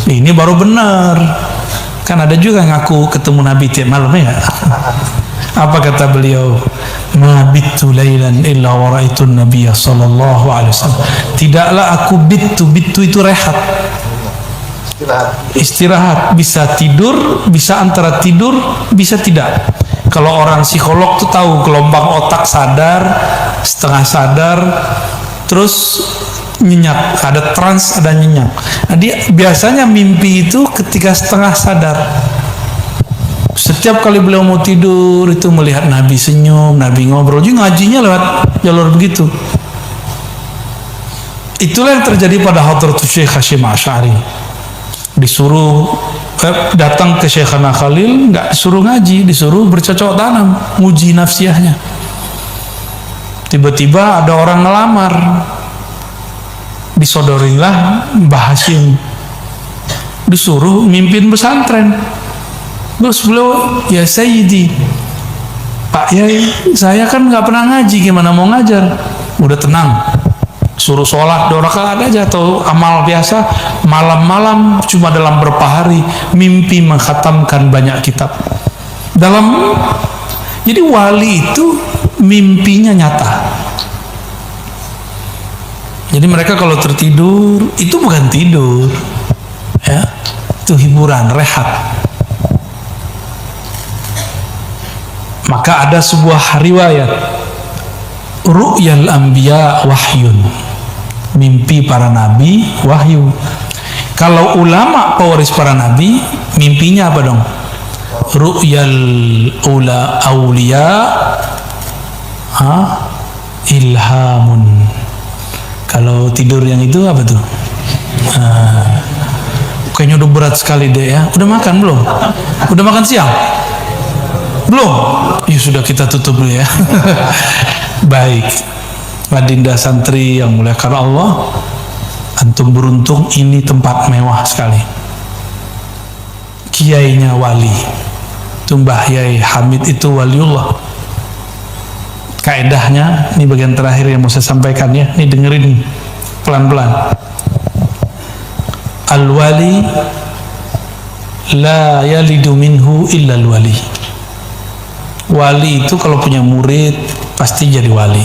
Ini baru benar. Kan ada juga ngaku ketemu Nabi tiap malam ya. Apa kata beliau? Ma bittu lailan illa wa ra'aitun nabiyya sallallahu alaihi wasallam. Tidaklah aku bittu itu rehat. Istirahat, bisa tidur, bisa antara tidur, bisa tidak. Kalau orang psikolog tuh tahu gelombang otak sadar, setengah sadar, terus nyenyak, ada trans, ada nyenyak. Nah, dia biasanya mimpi itu ketika setengah sadar. Setiap kali beliau mau tidur itu melihat Nabi senyum, Nabi ngobrol. Juga ngajinya lewat jalur begitu. Itulah yang terjadi pada Hadratus Syekh Hasyim Asy'ari. Disuruh datang ke Syekhana Khalil, nggak disuruh ngaji, disuruh bercocok tanam, nguji nafsiyahnya. Tiba-tiba ada orang ngelamar, disodorilah Mbah Hasyim, disuruh mimpin pesantren. Terus beliau, ya Sayyidi, Pak Yai, saya kan nggak pernah ngaji, gimana mau ngajar? Udah tenang, suruh sholat 2 rakaat aja atau amal biasa. Malam-malam cuma dalam berapa hari mimpi mengkhatamkan banyak kitab. Jadi wali itu mimpinya nyata. Jadi mereka kalau tertidur itu bukan tidur, ya, itu hiburan, rehat. Maka ada sebuah riwayat, ru'yal anbiya wahyun, mimpi para nabi wahyu. Kalau ulama pewaris para nabi, mimpinya apa dong? Ru'yal awliya ilhamun. Kalau tidur yang itu apa tuh? kayaknya udah berat sekali deh ya. Udah makan belum? Udah makan siang? Belum? Ya sudah, kita tutup dulu ya. Baik, Adinda santri yang muliakan Allah, antum beruntung, ini tempat mewah sekali. Kiainya wali, Mbah Yai Hamid itu waliullah. Kaedahnya, ini bagian terakhir yang mau saya sampaikan ya, ini dengerin pelan-pelan. Al-wali la yalidu minhu illa al-wali. Wali itu kalau punya murid pasti jadi wali.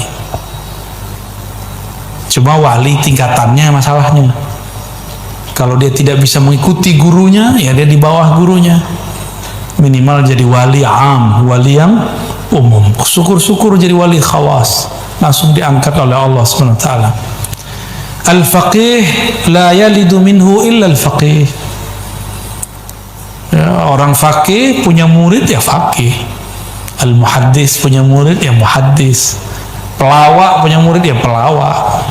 Cuma wali tingkatannya masalahnya. Kalau dia tidak bisa mengikuti gurunya, ya dia di bawah gurunya. Minimal jadi wali am, wali yang umum. Syukur-syukur jadi wali khawas, langsung diangkat oleh Allah SWT. Al-faqih la yalidu minhu illa al-faqih. Ya, orang faqih punya murid ya faqih. Al-muhaddis punya murid ya muhaddis. Pelawak punya murid ya pelawak.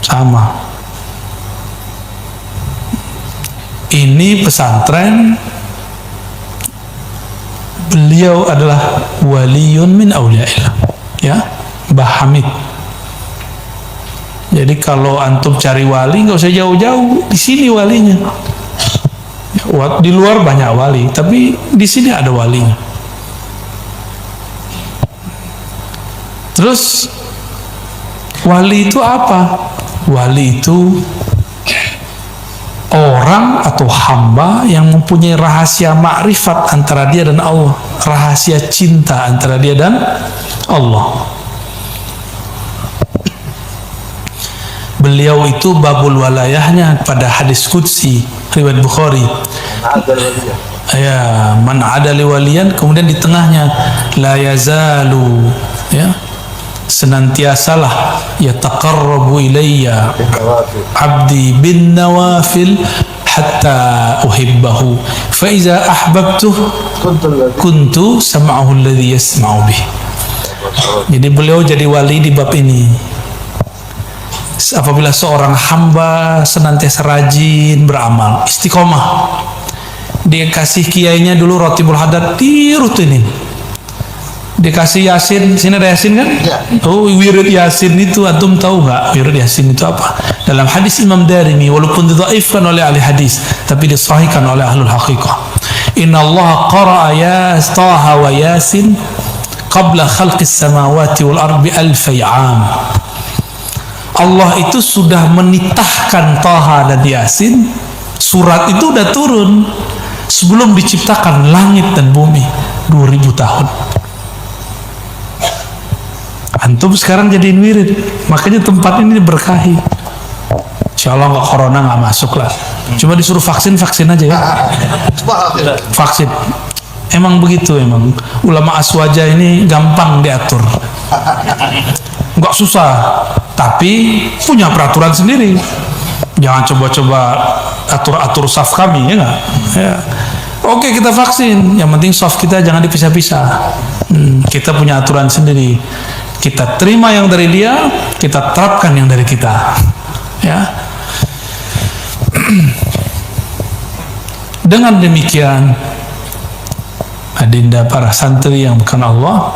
Sama. Ini pesantren, beliau adalah waliyun min awliyaillah, ya, Mbah Hamid. Jadi kalau antum cari wali nggak usah jauh-jauh, di sini walinya. Di luar banyak wali, tapi di sini ada walinya. Terus wali itu apa? Wali itu orang atau hamba yang mempunyai rahasia makrifat antara dia dan Allah, rahasia cinta antara dia dan Allah. Beliau itu babul walayahnya pada hadis qudsi riwayat Bukhari. Ya, man adali waliyan, kemudian di tengahnya la yazalu, ya, senantiasalah yataqarrabu ilayya abdi bin nawafil hatta uhibbahu fa iza ahbabtuh kuntu sam'ahu alladhi yasma'u bih. Jadi beliau jadi wali di bab ini. Apabila seorang hamba senantiasa rajin beramal, istiqomah, dia kasih kiainya dulu Ratibul Haddad dirutinin, dikasih Yasin, sini ada Yasin kan? Ya. Oh, wirid Yasin itu antum tahu nggak? Wirid Yasin itu apa? Dalam hadis Imam Darimi, walaupun didhaifkan oleh ahli hadis, tapi disahihkan oleh ahlul haqiqah. Inna Allah qara'a Taha wa Yasin qabla khalqis samawati wal ardi alfi 'am. Allah itu sudah menitahkan Taha dan Yasin, surat itu udah turun sebelum diciptakan langit dan bumi 2000 tahun. Antum sekarang jadiin wirid, makanya tempat ini diberkahi. Insya Allah nggak corona nggak masuk lah. Cuma disuruh vaksin aja ya. Vaksin. Emang begitu, emang ulama aswaja ini gampang diatur, nggak susah, tapi punya peraturan sendiri. Jangan coba-coba atur saf kami, ya nggak? Ya. Oke, kita vaksin, yang penting saf kita jangan dipisah-pisah. Kita punya aturan sendiri. Kita terima yang dari dia, kita terapkan yang dari kita. Ya. Dengan demikian, adinda para santri yang bukan Allah,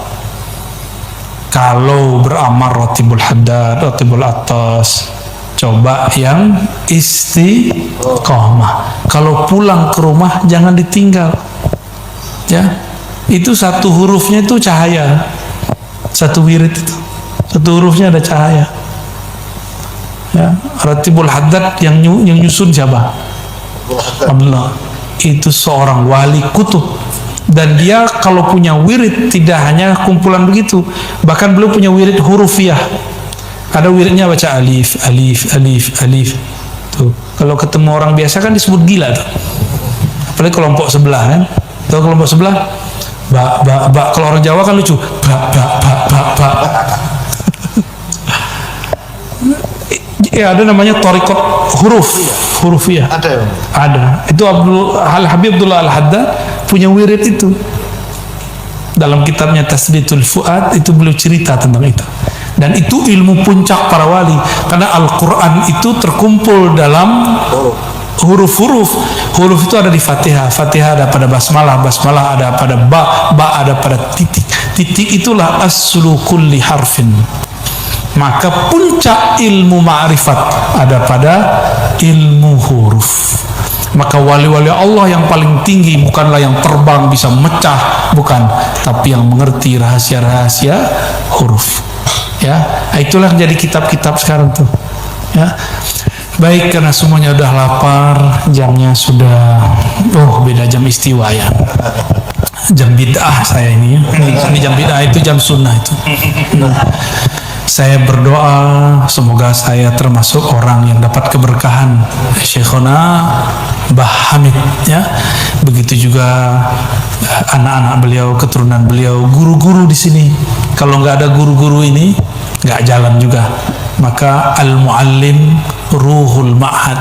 kalau beramal Ratibul Haddad, Ratibul Atas, coba yang istiqomah. Kalau pulang ke rumah jangan ditinggal. Ya, itu satu hurufnya itu cahaya. Satu wirid itu, satu hurufnya ada cahaya. Ya, Ratibul Haddad yang nyusun siapa? Abdullah. Itu seorang wali kutub. Dan dia kalau punya wirid tidak hanya kumpulan begitu, bahkan beliau punya wirid hurufiyah. Ada wiridnya baca alif, alif, alif, alif. Tuh, kalau ketemu orang biasa kan disebut gila tuh. Apalagi kelompok sebelah kan. Tahu kelompok sebelah? Ba. Kalau orang Jawa kan lucu. Ba. Ya, ada namanya thariqat hurufiyah. Ada. Itu Habib Abdullah Al-Haddad punya wirid itu. Dalam kitabnya Tasbitul Fuad itu beliau cerita tentang itu. Dan itu ilmu puncak para wali, karena Al-Quran itu terkumpul dalam huruf itu ada di Fatihah, Fatihah ada pada basmalah, basmalah ada pada ba ada pada titik. Titik itulah aslu kulli harfin. Maka puncak ilmu ma'rifat ada pada ilmu huruf. Maka wali-wali Allah yang paling tinggi bukanlah yang terbang bisa mecah, bukan, tapi yang mengerti rahasia-rahasia huruf. Ya, itulah yang jadi kitab-kitab sekarang tuh. Ya. Baik, karena semuanya udah lapar, jamnya sudah beda jam istiwa ya. Jam bid'ah saya ini ya. Ini jam bid'ah, itu jam sunnah itu. Nah, saya berdoa semoga saya termasuk orang yang dapat keberkahan Syekhona Mbah Hamid ya. Begitu juga anak-anak beliau, keturunan beliau, guru-guru di sini. Kalau nggak ada guru-guru ini nggak jalan juga. Maka al-muallim ruhul ma'had.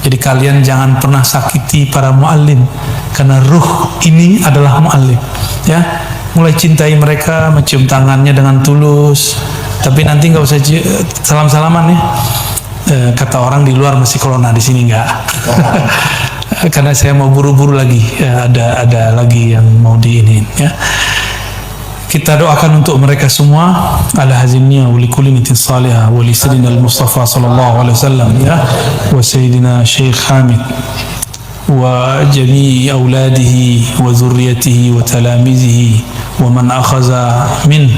Jadi kalian jangan pernah sakiti para muallim, karena ruh ini adalah muallim ya. Mulai cintai mereka, mencium tangannya dengan tulus. Tapi nanti nggak usah salam-salaman ya. Kata orang di luar masih corona, di sini nggak. Karena saya mau buru-buru lagi ya, ada lagi yang mau diinin ya. Kita doakan untuk mereka semua ala hazimnya wa likulli niyatin salihah wa li sayyidina al-Mustafa sallallahu alaihi wasallam ya, wa sayyidina Syekh Hamid wa jami' auladihi wa dzurriyyatihi wa talamizihi wa man akhadha min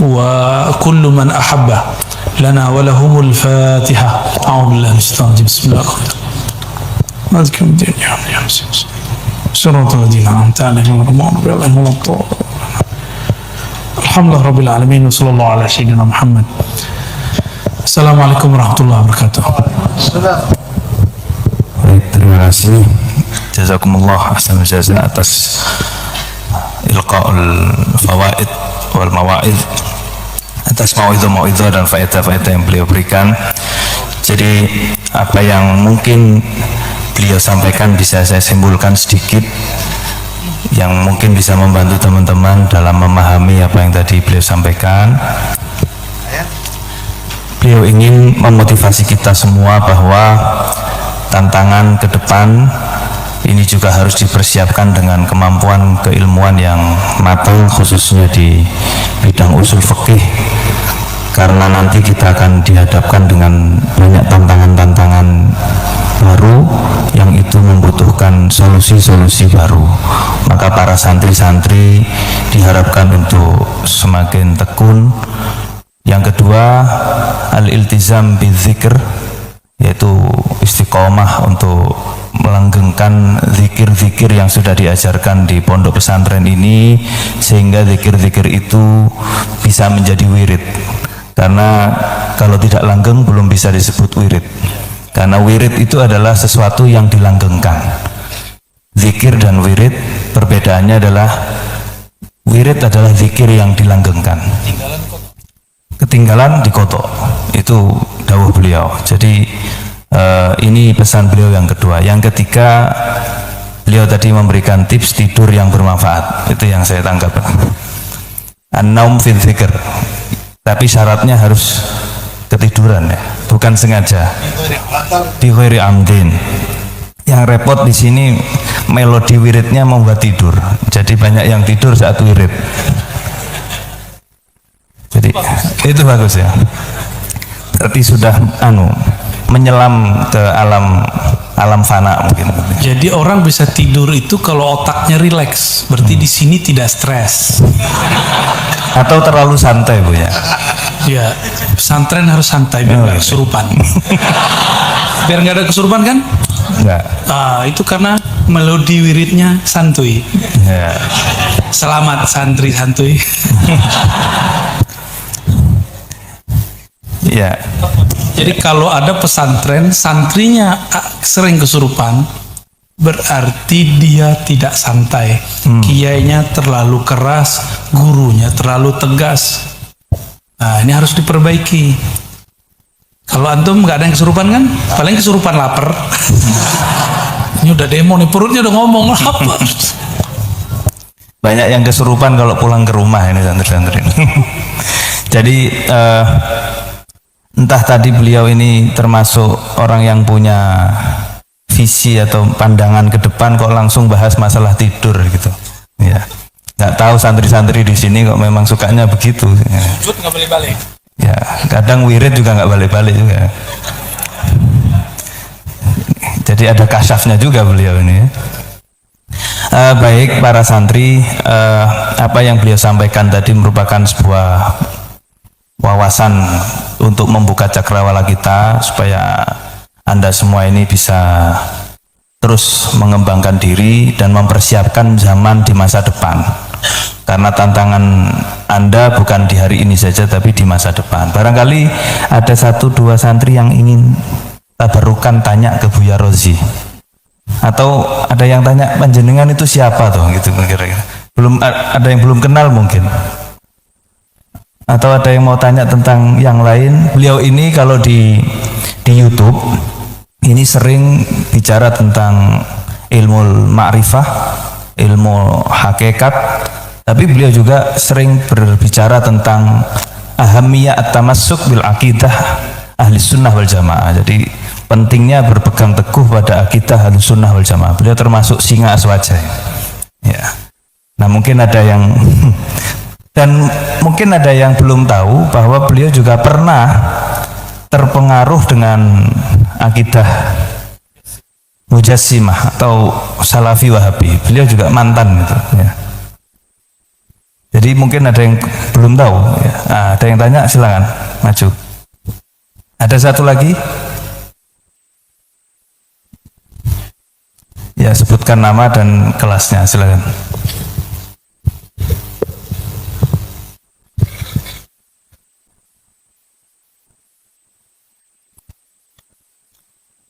wa kullu man ahabba lana wa lahumul Fatihah. A'udzu billahi minasyaitonir rajim. Bismillahirrahmanirrahim. Azkum dunya ya siratal ladzina an'amta 'alaihim ghairil maghdubi 'alaihim waladdallin. Alhamdulillah Rabbil Alamin wa sallallahu ala sayyidina Muhammad. Assalamualaikum warahmatullahi wabarakatuh. Baik, terima kasih. Jazakumullah ahsanul jazaa atas ilqaul fawaid wal mawa'id, atas mau'izah dan faedah-faedah yang beliau berikan. Jadi apa yang mungkin beliau sampaikan bisa saya simpulkan sedikit, yang mungkin bisa membantu teman-teman dalam memahami apa yang tadi beliau sampaikan. Beliau ingin memotivasi kita semua bahwa tantangan ke depan ini juga harus dipersiapkan dengan kemampuan keilmuan yang matang, khususnya di bidang usul fikih, karena nanti kita akan dihadapkan dengan banyak tantangan-tantangan baru yang itu membutuhkan solusi-solusi baru. Maka para santri-santri diharapkan untuk semakin tekun. Yang kedua, al-iltizam bidzikr, yaitu istiqomah untuk melanggengkan zikir-zikir yang sudah diajarkan di pondok pesantren ini, sehingga zikir-zikir itu bisa menjadi wirid. Karena kalau tidak langgeng belum bisa disebut wirid. Karena wirid itu adalah sesuatu yang dilanggengkan. Zikir dan wirid perbedaannya adalah wirid adalah zikir yang dilanggengkan. Ketinggalan dikotok. Itu dawuh beliau. Jadi ini pesan beliau yang kedua. Yang ketiga, beliau tadi memberikan tips tidur yang bermanfaat. Itu yang saya tangkap. An-naum fil dzikr. Tapi syaratnya harus ketiduran ya, bukan sengaja. Bi ghairi amdin. Yang repot di sini melodi wiridnya membuat tidur. Jadi banyak yang tidur saat wirid. Jadi itu bagus ya. Berarti sudah menyelam ke alam fana mungkin. Jadi orang bisa tidur itu kalau otaknya rileks, berarti di sini tidak stres. Atau terlalu santai Bu ya. Ya, pesantren harus santai biar nggak kesurupan. Biar nggak ada kesurupan kan? Enggak. Itu karena melodi wiridnya santuy. Ya. Selamat santri santuy. Ya. Jadi kalau ada pesantren santrinya sering kesurupan, berarti dia tidak santai. Kiainya terlalu keras, gurunya terlalu tegas. Nah, ini harus diperbaiki. Kalau antum nggak ada yang kesurupan kan, paling kesurupan lapar. Ini udah demo nih, perutnya udah ngomong lapar. Banyak yang kesurupan kalau pulang ke rumah ini santri-santri. Jadi entah tadi beliau ini termasuk orang yang punya visi atau pandangan ke depan kok langsung bahas masalah tidur gitu. Ya. Nggak tahu santri-santri di sini kok memang sukanya begitu. Ya. Nggak boleh balik. Ya, kadang wirid juga nggak balik-balik juga. Jadi ada kasyafnya juga beliau ini. Baik para santri, apa yang beliau sampaikan tadi merupakan sebuah wawasan untuk membuka cakrawala kita supaya Anda semua ini bisa terus mengembangkan diri dan mempersiapkan zaman di masa depan. Karena tantangan Anda bukan di hari ini saja tapi di masa depan. Barangkali ada 1-2 santri yang ingin tabarukan tanya ke Buya Rozi. Atau ada yang tanya panjenengan itu siapa tuh gitu kira-kira. Belum ada yang belum kenal mungkin. Atau ada yang mau tanya tentang yang lain. Beliau ini kalau di YouTube ini sering bicara tentang ilmu ma'rifah, ilmu hakikat, tapi beliau juga sering berbicara tentang ahamiyah at-tamassuk bil aqidah ahli sunnah wal jamaah. Jadi pentingnya berpegang teguh pada akidah ahli sunnah wal jamaah. Beliau termasuk singa aswaja. Ya. Nah mungkin ada yang dan mungkin ada yang belum tahu bahwa beliau juga pernah terpengaruh dengan akidah Mujassimah atau Salafi Wahabi. Beliau juga mantan gitu, ya. Jadi mungkin ada yang belum tahu, ya. Nah, ada yang tanya silakan maju. Ada satu lagi? Ya, sebutkan nama dan kelasnya, silakan.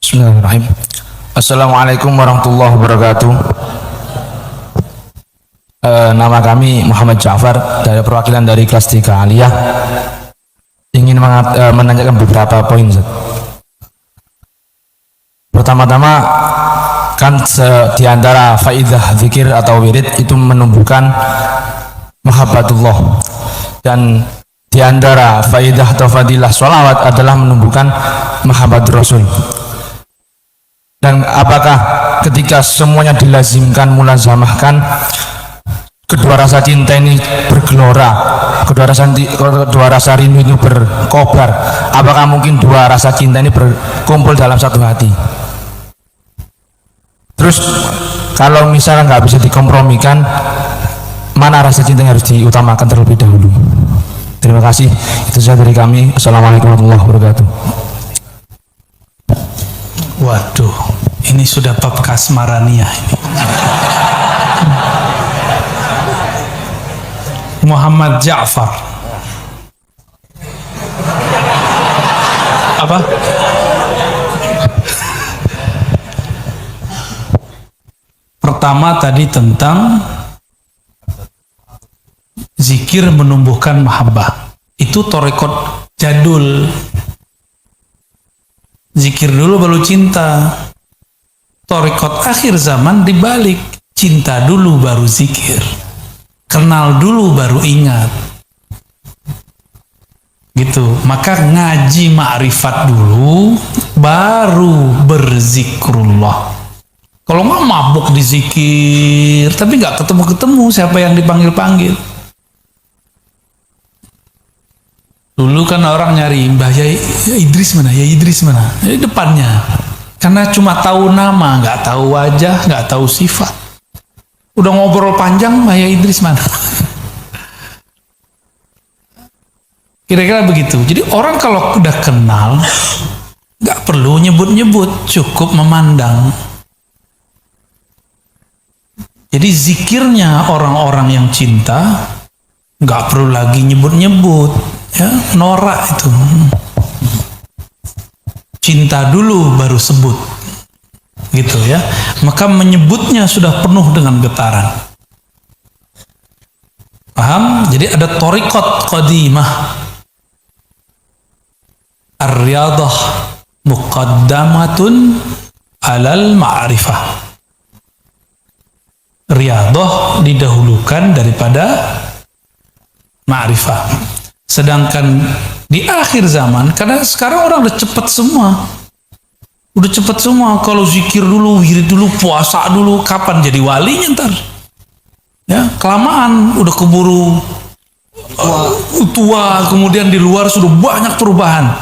Bismillahirrahmanirrahim. Assalamualaikum warahmatullahi wabarakatuh. Nama kami Muhammad Ja'far dari perwakilan dari kelas 3 Aliyah. Ingin menanyakan beberapa poin, Ustaz. Pertama-tama kan di antara faidah zikir atau wirid itu menumbuhkan mahabbatullah, dan di antara faidah atau fadilah sholawat adalah menumbuhkan mahabbat Rasul. Dan apakah ketika semuanya dilazimkan, mulazamahkan, kedua rasa cinta ini bergelora, kedua rasa rindu itu berkobar, apakah mungkin dua rasa cinta ini berkumpul dalam satu hati? Terus kalau misalnya nggak bisa dikompromikan, mana rasa cinta yang harus diutamakan terlebih dahulu? Terima kasih. Itu saja dari kami. Assalamualaikum warahmatullahi wabarakatuh. Waduh, ini sudah bab kasmaraniyah ini. Muhammad Ja'far. Apa? Pertama tadi tentang zikir menumbuhkan mahabbah. Itu torekot jadul. Zikir dulu baru cinta. Torekot akhir zaman dibalik, cinta dulu baru zikir, kenal dulu baru ingat, gitu. Maka ngaji ma'rifat dulu baru berzikrullah. Kalau nggak mabuk di zikir tapi nggak ketemu siapa yang dipanggil-panggil. Dulu kan orang nyari Mbah ya Idris mana, ya Idris mana, di depannya. Karena cuma tahu nama, nggak tahu wajah, nggak tahu sifat. Udah ngobrol panjang, Mbah ya Idris mana. Kira-kira begitu. Jadi orang kalau udah kenal, nggak perlu nyebut-nyebut, cukup memandang. Jadi zikirnya orang-orang yang cinta, nggak perlu lagi nyebut-nyebut. Ya, norak itu. Cinta dulu baru sebut, gitu ya. Maka menyebutnya sudah penuh dengan getaran. Paham? Jadi ada thariqat qadimah. Ar-riyadah muqaddamatun alal ma'rifah. Riyadah didahulukan daripada ma'rifah. Sedangkan di akhir zaman, karena sekarang orang udah cepat semua, Udah cepet semua. Kalau zikir dulu, wirid dulu, puasa dulu, kapan jadi walinya ntar? Ya, kelamaan udah keburu tua, kemudian di luar sudah banyak perubahan.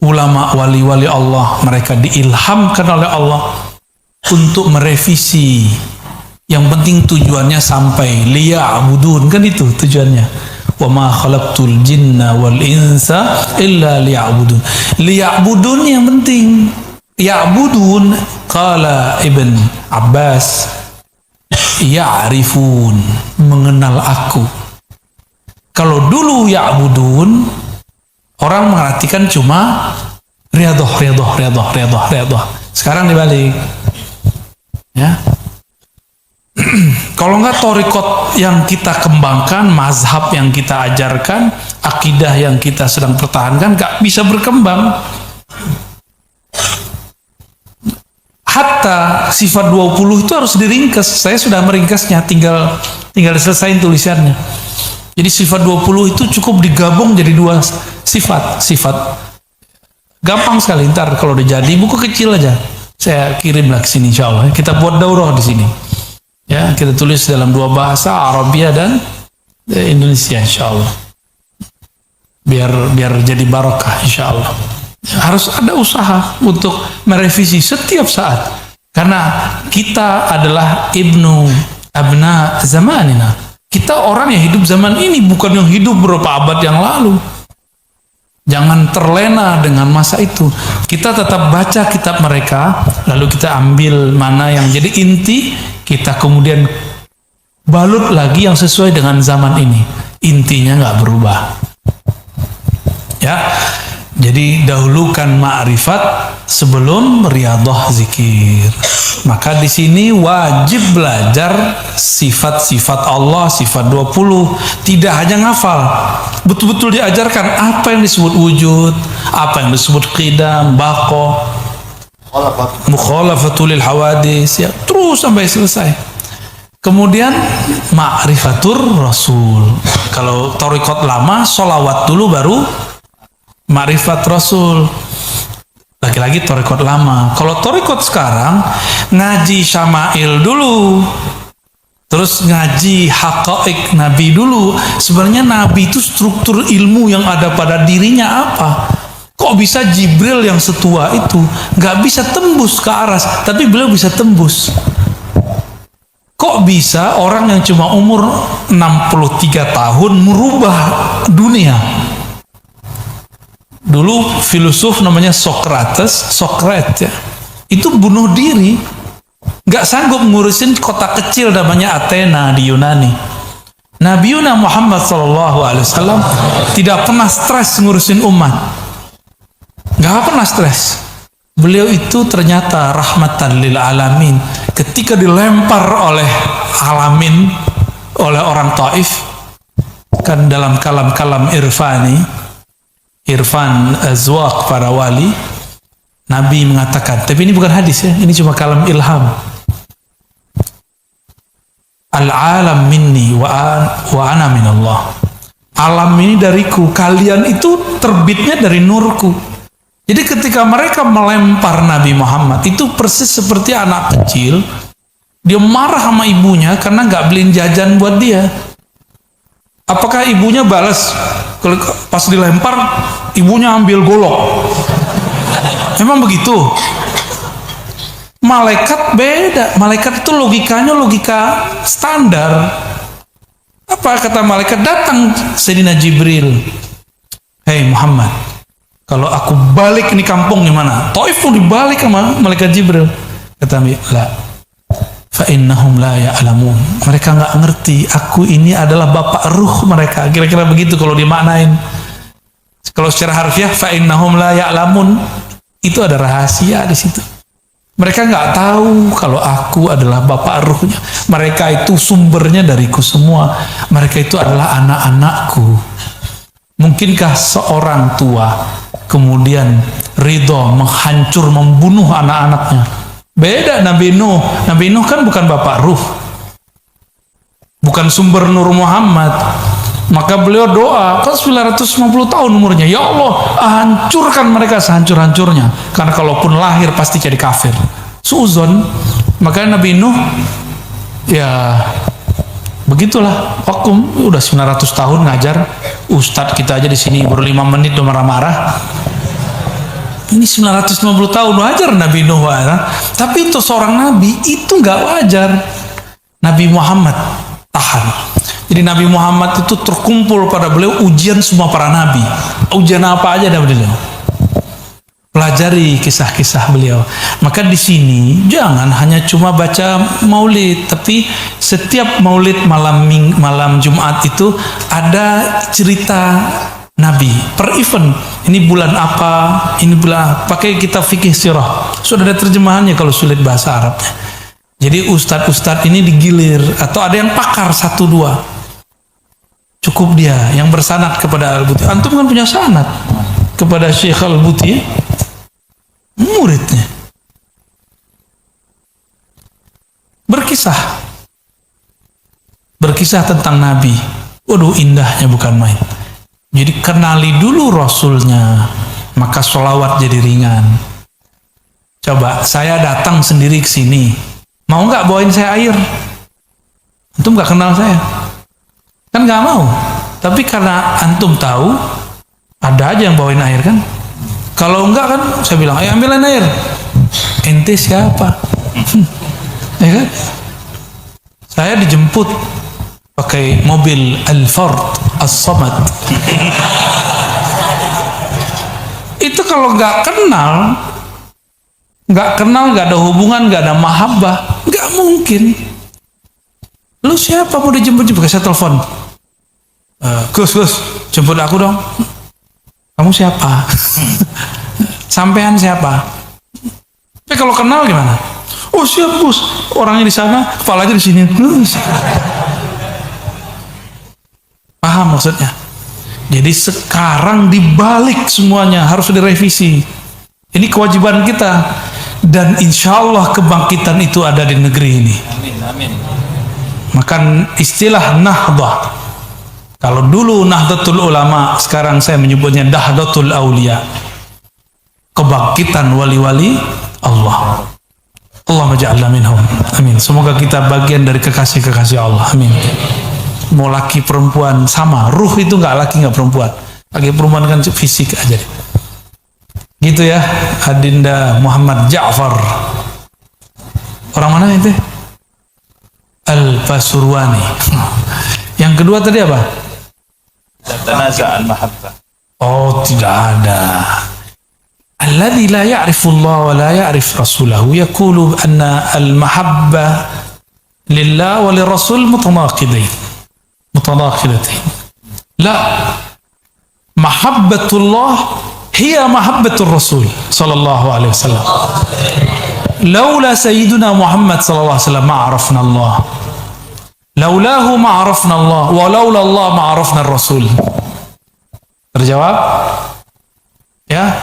Ulama wali-wali Allah, mereka diilhamkan oleh Allah untuk merevisi. Yang penting tujuannya sampai liya'budun, kan itu tujuannya. Wa ma khalaqtul jinna wal insa illa liya'budun. Liya'budun yang penting. Ya'budun, qala Ibn Abbas, ya'rifun, mengenal aku. Kalau dulu ya'budun, orang mengartikan cuma riyadhah. Sekarang dibalik. Ya. Kalau enggak torikot yang kita kembangkan, mazhab yang kita ajarkan, akidah yang kita sedang pertahankan, enggak bisa berkembang. Hatta sifat 20 itu harus diringkas. Saya sudah meringkasnya, tinggal selesaiin tulisannya. Jadi sifat 20 itu cukup digabung jadi 2 sifat. Gampang sekali, ntar kalau udah jadi buku kecil aja. Saya kirimlah ke sini insyaallah. Kita buat daurah di sini. Ya, kita tulis dalam 2 bahasa, Arabia dan Indonesia insyaallah. Biar jadi barokah insyaallah. Harus ada usaha untuk merevisi setiap saat. Karena kita adalah ibnu abna zamanina. Kita orang yang hidup zaman ini, bukan yang hidup beberapa abad yang lalu. Jangan terlena dengan masa itu. Kita tetap baca kitab mereka, lalu kita ambil mana yang jadi inti, kita kemudian balut lagi yang sesuai dengan zaman ini. Intinya nggak berubah. Ya, jadi dahulukan ma'rifat sebelum riyadhah zikir. Maka di sini wajib belajar sifat-sifat Allah, sifat 20. Tidak hanya ngafal, betul-betul diajarkan apa yang disebut wujud, apa yang disebut qidam, baqa, mukhalafatul lil hawadis, ya, terus sampai selesai. Kemudian ma'rifatur rasul. Kalau thariqat lama, sholawat dulu baru ma'rifat rasul. Lagi-lagi thariqat lama. Kalau thariqat sekarang, ngaji syama'il dulu, terus ngaji haqa'iq Nabi dulu. Sebenarnya Nabi itu struktur ilmu yang ada pada dirinya apa? Kok bisa Jibril yang setua itu nggak bisa tembus ke aras, tapi beliau bisa tembus? Kok bisa orang yang cuma umur 63 tahun merubah dunia? Dulu filosof namanya Socrates ya, itu bunuh diri, nggak sanggup ngurusin kota kecil namanya Athena di Yunani. Nabi Muhammad SAW tidak pernah stres ngurusin umat, nggak pernah stres. Beliau itu ternyata rahmatan lil alamin. Ketika dilempar oleh alamin, oleh orang Taif, kan dalam kalam-kalam Irfan Azwaq para wali, Nabi mengatakan, tapi ini bukan hadis ya, ini cuma kalam ilham. Al-alam minni wa ana minallah. Alam ini dariku, kalian itu terbitnya dari nurku. Jadi ketika mereka melempar Nabi Muhammad, itu persis seperti anak kecil, dia marah sama ibunya karena nggak beliin jajan buat dia. Apakah ibunya balas? Kalau pas dilempar, ibunya ambil golok. Memang begitu. Malaikat beda. Malaikat itu logikanya logika standar. Apa kata malaikat? Datang Sayyidina Jibril. Hei Muhammad, kalau aku balik ini kampung gimana? Taif pun dibalik sama malaikat Jibril. Kata Nabi, la. Fa'innahum la ya'lamun. Mereka nggak ngerti. Aku ini adalah bapak ruh mereka. Kira-kira begitu kalau dimaknain. Kalau secara harfiah, fa'innahum la ya'lamun, itu ada rahasia di situ. Mereka nggak tahu kalau aku adalah bapak ruhnya. Mereka itu sumbernya dariku semua. Mereka itu adalah anak-anakku. Mungkinkah seorang tua kemudian ridho menghancur, membunuh anak-anaknya? Beda Nabi Nuh. Nabi Nuh kan bukan bapak ruh, bukan sumber Nur Muhammad. Maka beliau doa, kan 950 tahun umurnya, ya Allah, hancurkan mereka sehancur-hancurnya. Karena kalaupun lahir pasti jadi kafir. Suuzon. Makanya Nabi Nuh, ya begitulah. Vakum, udah 900 tahun ngajar. Ustadz kita aja di sini baru 5 menit udah marah-marah. Ini 950 tahun wajar Nabi Nuh. Tapi untuk seorang Nabi, itu nggak wajar. Nabi Muhammad tahan. Jadi Nabi Muhammad itu terkumpul pada beliau ujian semua para nabi. Ujian apa aja ada beliau. Pelajari kisah-kisah beliau. Maka di sini jangan hanya cuma baca maulid, tapi setiap maulid malam Jumat itu ada cerita Nabi per event. Ini bulan apa? Ini bulan. Pakai kitab fikih sirah. Sudah ada terjemahannya kalau sulit bahasa Arabnya. Jadi ustadz-ustadz ini digilir atau ada yang pakar 1-2. Cukup dia yang bersanad kepada Al-Buti. Antum kan punya sanad kepada Syekh Al-Buti, muridnya. Berkisah tentang Nabi. Waduh, indahnya bukan main. Jadi kenali dulu Rasulnya, maka sholawat jadi ringan. Coba saya datang sendiri ke sini, mau nggak bawain saya air? Antum nggak kenal saya. Kan nggak mau, tapi karena antum tahu, ada aja yang bawain air kan. Kalau enggak kan, saya bilang, ayo ambilin air. Ente siapa? Ya kan? Saya dijemput pakai mobil Al-Ford As-Samad. Itu kalau nggak kenal, nggak ada hubungan, nggak ada mahabbah, nggak mungkin. Lu siapa mau dijemput? Saya telepon. Gus, jemput aku dong. Kamu siapa? Sampean siapa? Tapi kalau kenal gimana? Oh siap Gus, orangnya di sana, kepalanya di sini. Paham maksudnya? Jadi sekarang dibalik semuanya, harus direvisi. Ini kewajiban kita. Dan insya Allah kebangkitan itu ada di negeri ini. Amin. Maka istilah Nahdah, kalau dulu Nahdlatul Ulama, sekarang saya menyebutnya Nahdlatul Aulia, kebangkitan wali-wali Allah. Allahumma ja'alna minhum. Amin. Semoga kita bagian dari kekasih-kekasih Allah. Amin. Mau laki perempuan sama, ruh itu nggak laki nggak perempuan. Laki perempuan kan fisik aja. Gitu ya, Adinda Muhammad Ja'far. Orang mana itu? Al-Basurwani. Yang kedua tadi apa? Tanaza'al mahabbah. Oh, tidak ada. Alladhi la ya'rifu Allah wa la ya'rif rasulahu yaqulu anna al-mahabbah lillah wa lirrasul mutanaqidain. La. Mahabbatullah hiya mahabbatur rasul sallallahu alaihi wasallam. Laula sayyiduna Muhammad sallallahu alaihi wasallam ma'arafna Allah. Laulahu ma'arafna Allah wa laula Allah ma'arafna Rasul. Terjawab? Ya.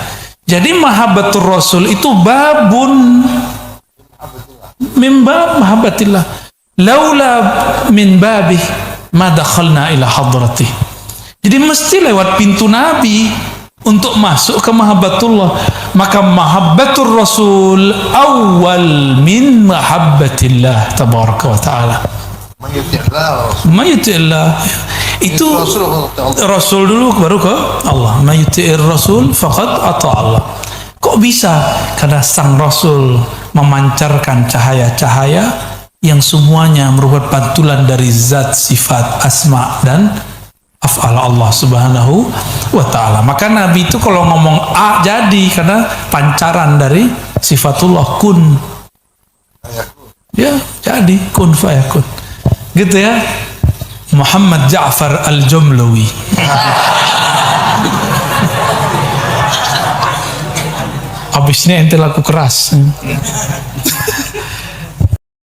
Jadi mahabbatur Rasul itu babun min bab mahabbatillah. Laula min babih ma dakhalna ila hadratih. Jadi mesti lewat pintu Nabi untuk masuk ke mahabbatullah. Maka mahabbatur Rasul awal min mahabbatillah tabaraka wa ta'ala. Mayuti'illah itu Rasul dulu baru ke Allah. Mayuti'ir Rasul faqad ata Allah. Kok bisa? Karena sang Rasul memancarkan cahaya-cahaya yang semuanya merupakan pantulan dari zat, sifat, asma dan af'al Allah subhanahu wa ta'ala. Maka Nabi itu kalau ngomong A jadi, karena pancaran dari sifatullah kun. Ya jadi kun fayakun. Gitu ya. Muhammad Ja'far Al-Jumlawi. Habisnya ente laku keras.